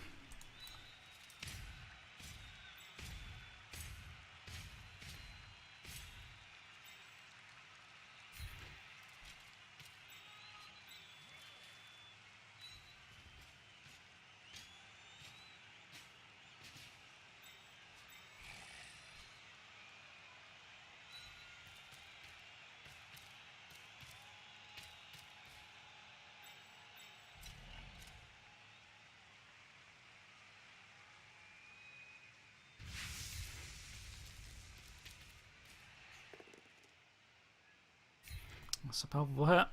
That's a palpable hit.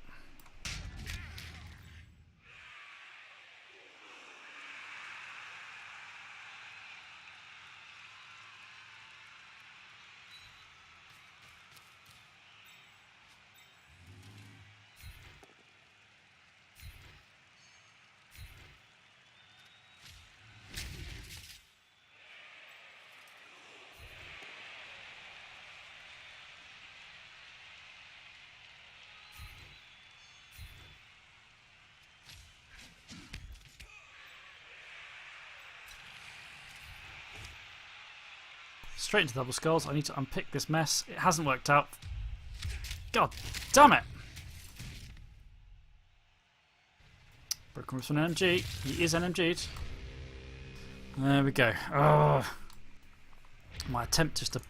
Straight into double skulls. I need to unpick this mess. It hasn't worked out. God damn it! Broken Ribs from NMG. He is NMG'd. There we go. Oh. My attempt just to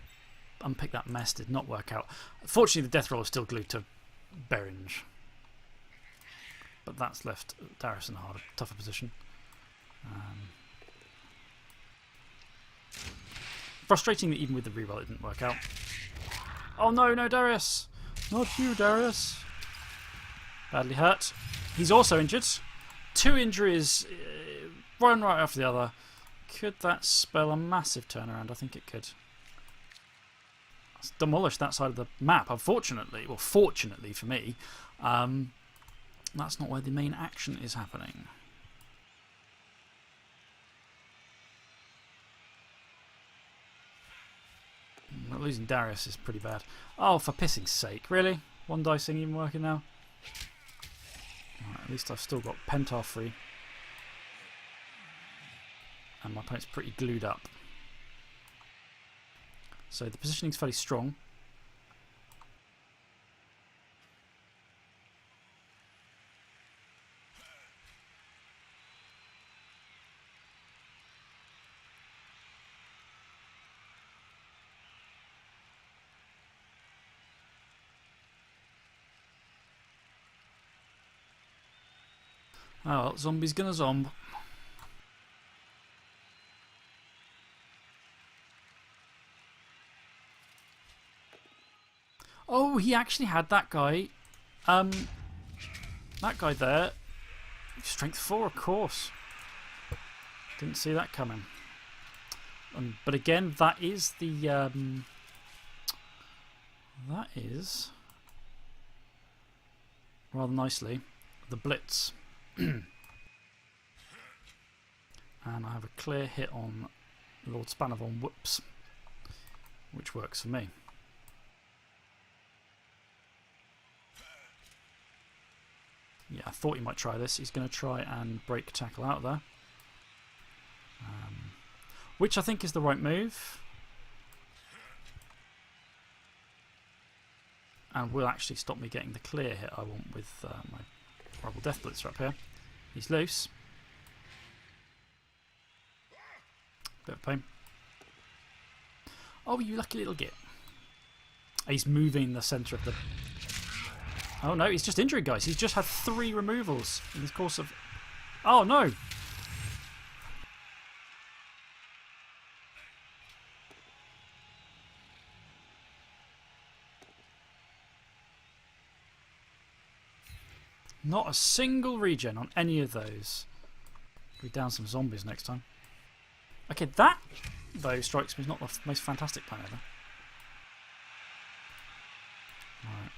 unpick that mess did not work out. Fortunately, the death roll is still glued to Beringe. But that's left Darius in a harder, tougher position. Frustrating that even with the reroll it didn't work out. Oh no, no Darius! Not you, Darius! Badly hurt. He's also injured. 2 injuries, one right after the other. Could that spell a massive turnaround? I think it could. It's demolished that side of the map, unfortunately. Well, fortunately for me. That's not where the main action is happening. Losing Darius is pretty bad. Oh, for pissing's sake. Really? 1 dice thing even working now? Right, at least I've still got Pentar free. And my opponent's pretty glued up. So the positioning's fairly strong. Oh, well, zombie's gonna zomb. Oh, he actually had that guy. That guy there. Strength 4, of course. Didn't see that coming. But again, that is the. That is. Rather nicely, the Blitz. And I have a clear hit on Lord Spanavon Whoops, which works for me. Yeah, I thought he might try this. He's going to try and break tackle out there. Which I think is the right move. And will actually stop me getting the clear hit I want with my horrible Death Blitzer up here. He's loose. Bit of pain. Oh, you lucky little git. He's moving the centre of the... Oh no, he's just injured, guys. He's just had 3 removals in the course of... Oh no! Not a single regen on any of those. Be down some zombies next time. Okay, that, though, strikes me as not the most fantastic plan ever. Right.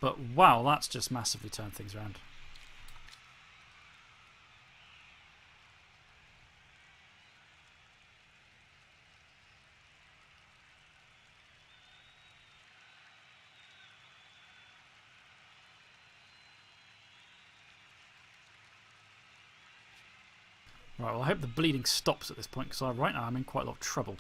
But wow, that's just massively turned things around. Right, well I hope the bleeding stops at this point because right now I'm in quite a lot of trouble.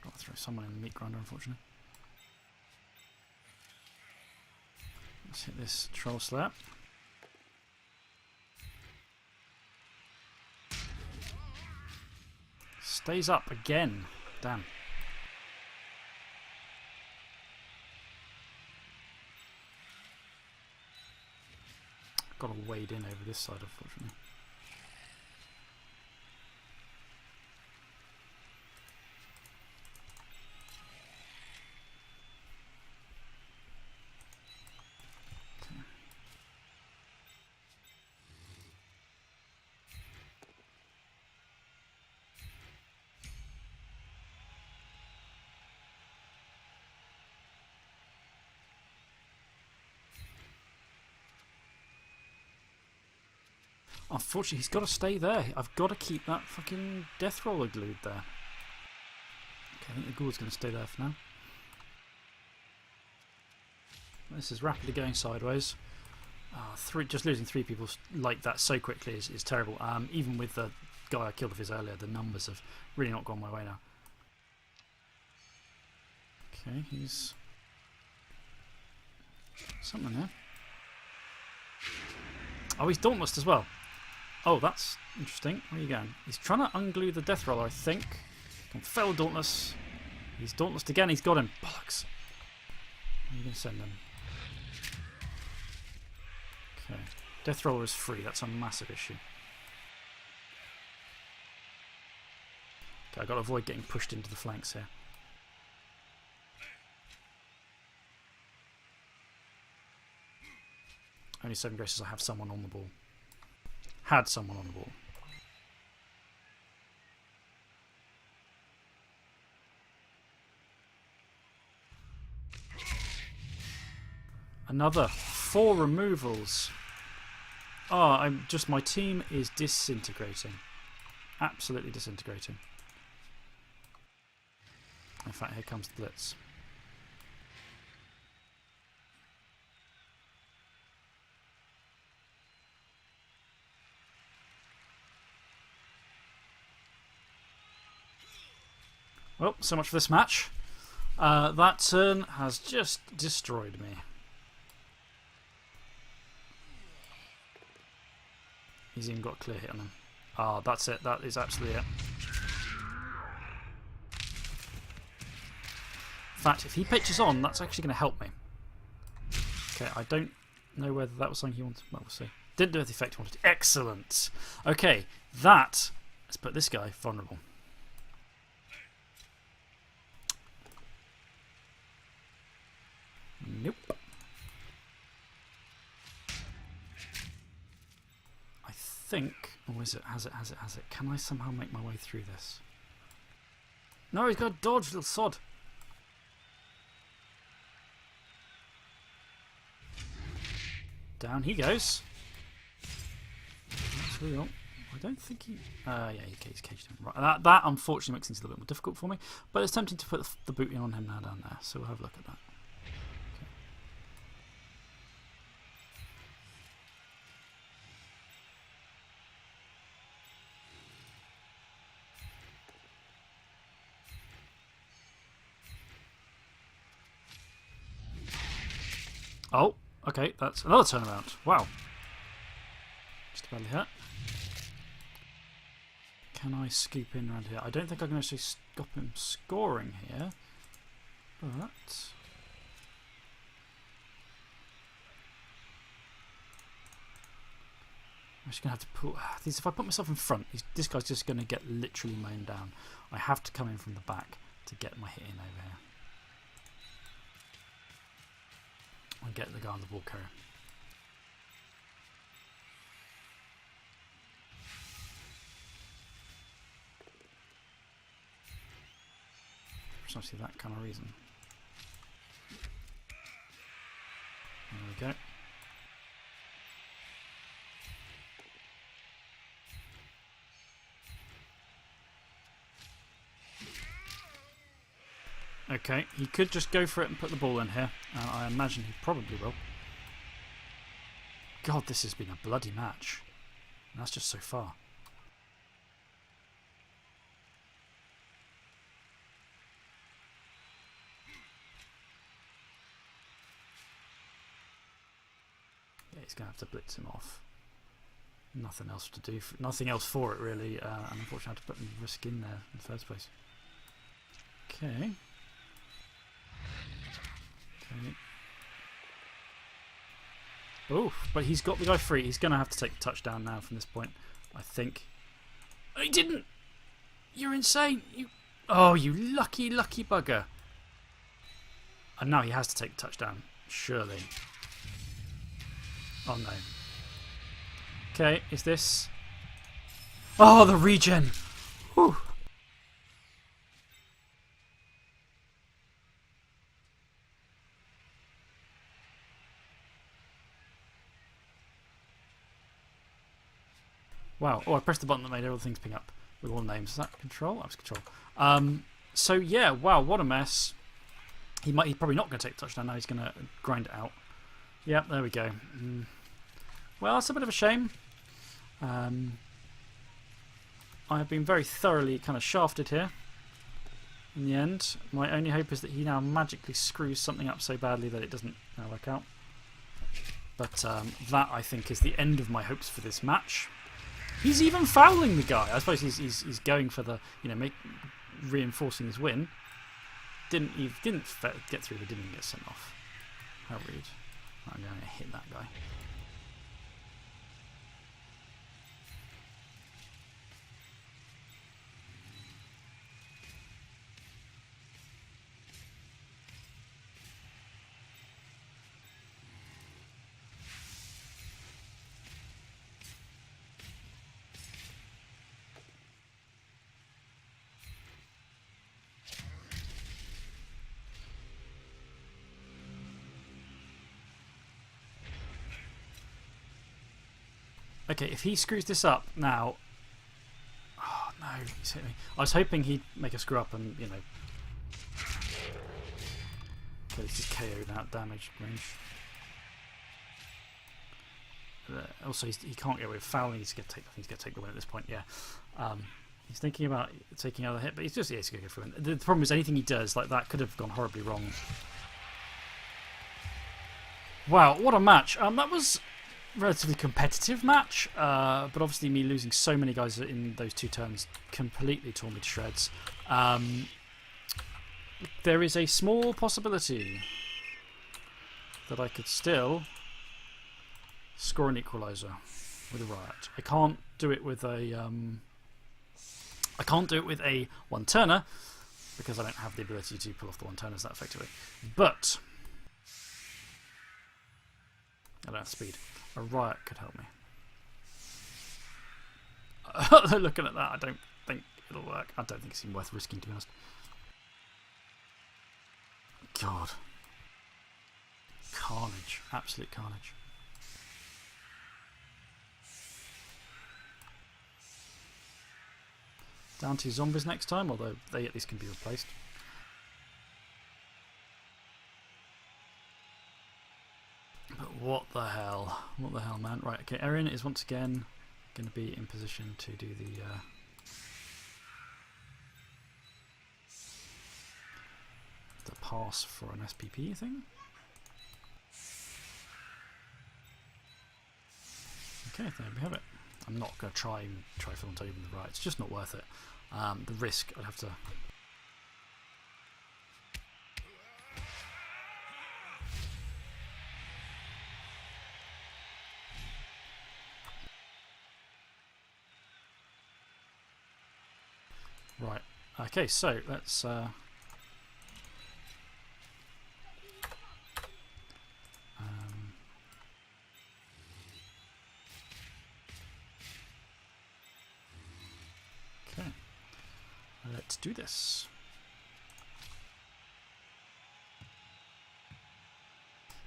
Got to throw someone in the meat grinder, unfortunately. Let's hit this troll slap. Stays up again. Damn. Got to wade in over this side, unfortunately. Unfortunately, he's got to stay there. I've got to keep that fucking death roller glued there. Okay, I think the ghoul's going to stay there for now. This is rapidly going sideways. Just losing 3 people like that so quickly is terrible. Even with the guy I killed of his earlier, the numbers have really not gone my way now. Okay, he's... something there. Oh, he's dauntless as well. Oh, that's interesting. Where are you going? He's trying to unglue the death roller, I think. Can fail dauntless. He's dauntless again. He's got him. Bollocks. Where are you going to send him? Okay. Death roller is free. That's a massive issue. Okay, I've got to avoid getting pushed into the flanks here. Only 7 graces. I have someone on the ball. Had someone on the ball. Another 4 removals. Oh, my team is disintegrating. Absolutely disintegrating. In fact, here comes the Blitz. Well, so much for this match. That turn has just destroyed me. He's even got a clear hit on him. Ah, that's it. That is absolutely it. In fact, if he pitches on, that's actually going to help me. Okay, I don't know whether that was something he wanted. Well, we'll see. Didn't do the effect he wanted. Excellent. Okay, that. Let's put this guy vulnerable. Nope. I think. Oh, is it? Has it? Can I somehow make my way through this? No, he's got to dodge, little sod. Down he goes. That's real. I don't think he. Yeah, he's caged him. Right, that unfortunately makes things a little bit more difficult for me. But it's tempting to put the booty on him now down there. So we'll have a look at that. Oh, okay, that's another turnaround. Wow. Just about hit. Can I scoop in around here? I don't think I can actually stop him scoring here. But I'm just going to have to pull. If I put myself in front, this guy's just going to get literally mown down. I have to come in from the back to get my hit in over here. And get the guy on the ball carrier. Precisely that kind of reason. There we go. Okay, he could just go for it and put the ball in here. I imagine he probably will. God, this has been a bloody match. And that's just so far. Yeah, he's going to have to blitz him off. Nothing else to do. Nothing else for it, really. And unfortunately, I had to put the risk in there in the first place. Okay. Oh, but he's got the guy free. He's going to have to take the touchdown now from this point, I think. He didn't! You're insane! Oh, you lucky, lucky bugger. And now he has to take the touchdown, surely. Oh no. Okay, is this... Oh, the regen! Whew. Wow. Oh, I pressed the button that made all the things ping up with all the names. Is that control? That was control. So, yeah, wow, what a mess. He's probably not going to take the touchdown now. He's going to grind it out. Yep, there we go. Well, that's a bit of a shame. I have been very thoroughly kind of shafted here in the end. My only hope is that he now magically screws something up so badly that it doesn't work out. But that, I think, is the end of my hopes for this match. He's even fouling the guy. I suppose he's going for the, reinforcing his win. Didn't get through, but didn't even get sent off. How rude. I'm going to hit that guy. Okay, if he screws this up now... Oh, no, he's hit me. I was hoping he'd make a screw up and, Okay, this is KO'd out, damage range. Also, he can't get away with fouling. He's going to take the win at this point, yeah. He's thinking about taking out a hit, but he's going to go for it. The problem is anything he does, like that, could have gone horribly wrong. Wow, what a match. That was a relatively competitive match, but obviously me losing so many guys in those 2 turns completely tore me to shreds. There is a small possibility that I could still score an equaliser with a riot. I can't do it with a one-turner because I don't have the ability to pull off the one-turners that effectively. But I don't have speed. A riot could help me. Looking at that, I don't think it'll work. I don't think it's even worth risking, to be honest. God. Carnage. Absolute carnage. Down to zombies next time, although they at least can be replaced. But what the hell? What the hell, man? Right, okay, Erin is once again going to be in position to do the pass for an SPP thing. Okay, there we have it. I'm not going to try for them to open the right. It's just not worth it. The risk, I'd have to... Right. Okay, so let's... okay. Let's do this.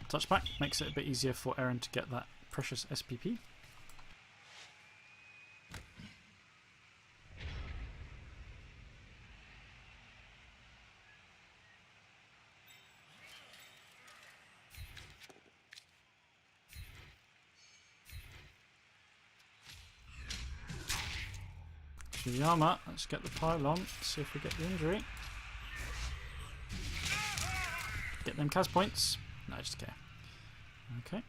Touchback makes it a bit easier for Erin to get that precious SPP. The armour, let's get the pylon, see if we get the injury. Get them Cas points. No, just okay. Okay.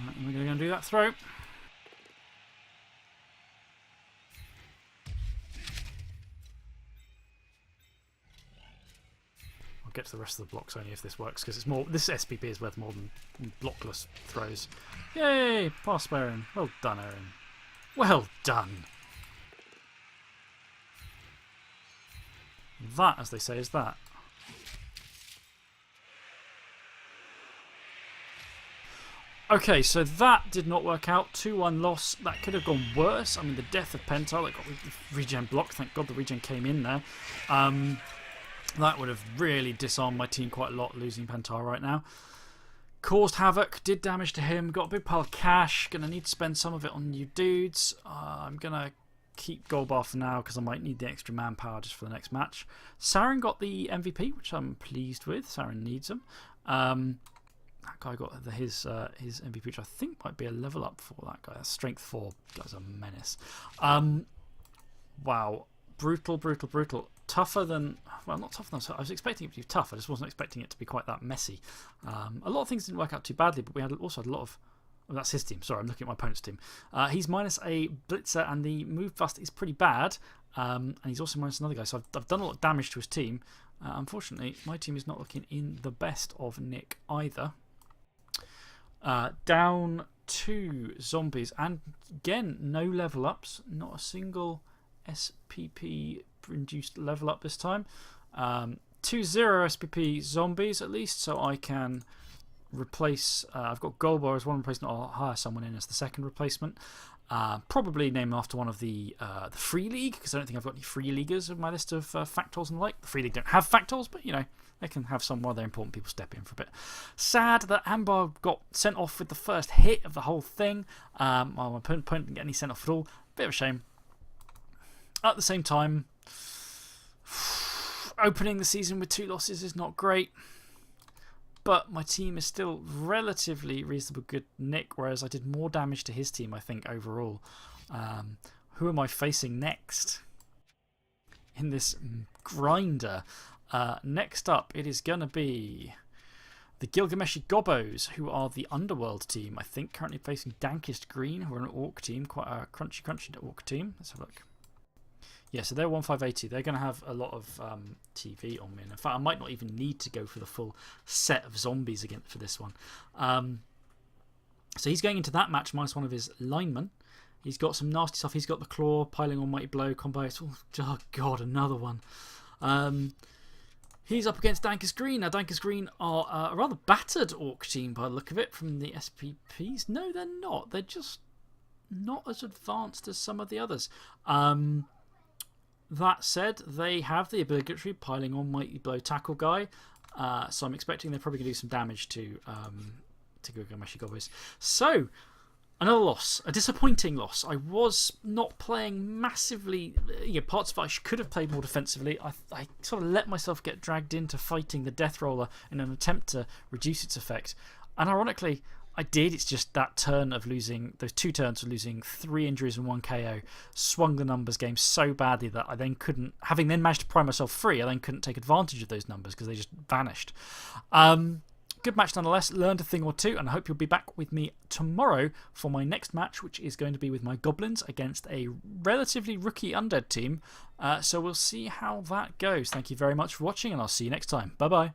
Right, we're going to do that throw. I'll get to the rest of the blocks only if this works, because it's more. This SPP is worth more than blockless throws. Yay! Pass by Erin. Well done, Erin. Well done. That, as they say, is that. Okay, so that did not work out. 2-1 loss. That could have gone worse. I mean, the death of Pentar, that got the regen blocked. Thank God the regen came in there. That would have really disarmed my team quite a lot, losing Pentar right now. Caused havoc, did damage to him, got a big pile of cash. Going to need to spend some of it on new dudes. I'm going to keep gold bar for now because I might need the extra manpower just for the next match. Saren got the MVP, which I'm pleased with. Saren needs him. That guy got his MVP, which I think might be a level up for that guy. That's strength 4. That guy's a menace. Wow. Brutal, brutal, brutal. Tougher than... Well, not tougher than... I was expecting it to be tough. I just wasn't expecting it to be quite that messy. A lot of things didn't work out too badly, but we also had a lot of... Oh, that's his team. Sorry, I'm looking at my opponent's team. He's minus a blitzer, and the move bust is pretty bad. And he's also minus another guy. So I've done a lot of damage to his team. Unfortunately, my team is not looking in the best of nick either. Down 2 zombies, and again, no level ups. Not a single SPP induced level up this time. 2-0 SPP zombies at least, so I can replace. I've got gold bar as one replacement. I'll hire someone in as the second replacement. Probably named after one of the Free League, because I don't think I've got any Free Leaguers in my list of Factols and the like. The Free League don't have Factols, but you know, they can have some other important people step in for a bit. Sad that Amber got sent off with the first hit of the whole thing. My opponent didn't get any sent off at all. Bit of a shame. At the same time, opening the season with 2 losses is not great. But my team is still relatively reasonable good nick, whereas I did more damage to his team, I think, overall. Who am I facing next in this grinder? Next up, it is going to be the Gilgameshi Gobbos, who are the Underworld team. I think currently facing Dankest Green, who are an Orc team, quite a crunchy Orc team. Let's have a look. Yeah, so they're 1580. They're going to have a lot of TV on me. And in fact, I might not even need to go for the full set of zombies again for this one. So he's going into that match minus one of his linemen. He's got some nasty stuff. He's got the Claw, Piling on Mighty Blow, combo. Oh, God, another one. He's up against Dankest Green. Now, Dankest Green are a rather battered Orc team by the look of it from the SPPs. No, they're not. They're just not as advanced as some of the others. That said, they have the obligatory Piling on Mighty Blow tackle guy, so I'm expecting they're probably going to do some damage to Gilgameshi Gobbos. So, another loss, a disappointing loss. I was not playing massively. Parts of it I could have played more defensively. I sort of let myself get dragged into fighting the Death Roller in an attempt to reduce its effect. And ironically, I did. It's just that turn of losing, those 2 turns of losing 3 injuries and 1 KO, swung the numbers game so badly that I then couldn't, having then managed to pry myself free, I then couldn't take advantage of those numbers because they just vanished. Good match nonetheless, learned a thing or two, and I hope you'll be back with me tomorrow for my next match, which is going to be with my Goblins against a relatively rookie Undead team. So we'll see how that goes. Thank you very much for watching, and I'll see you next time. Bye bye.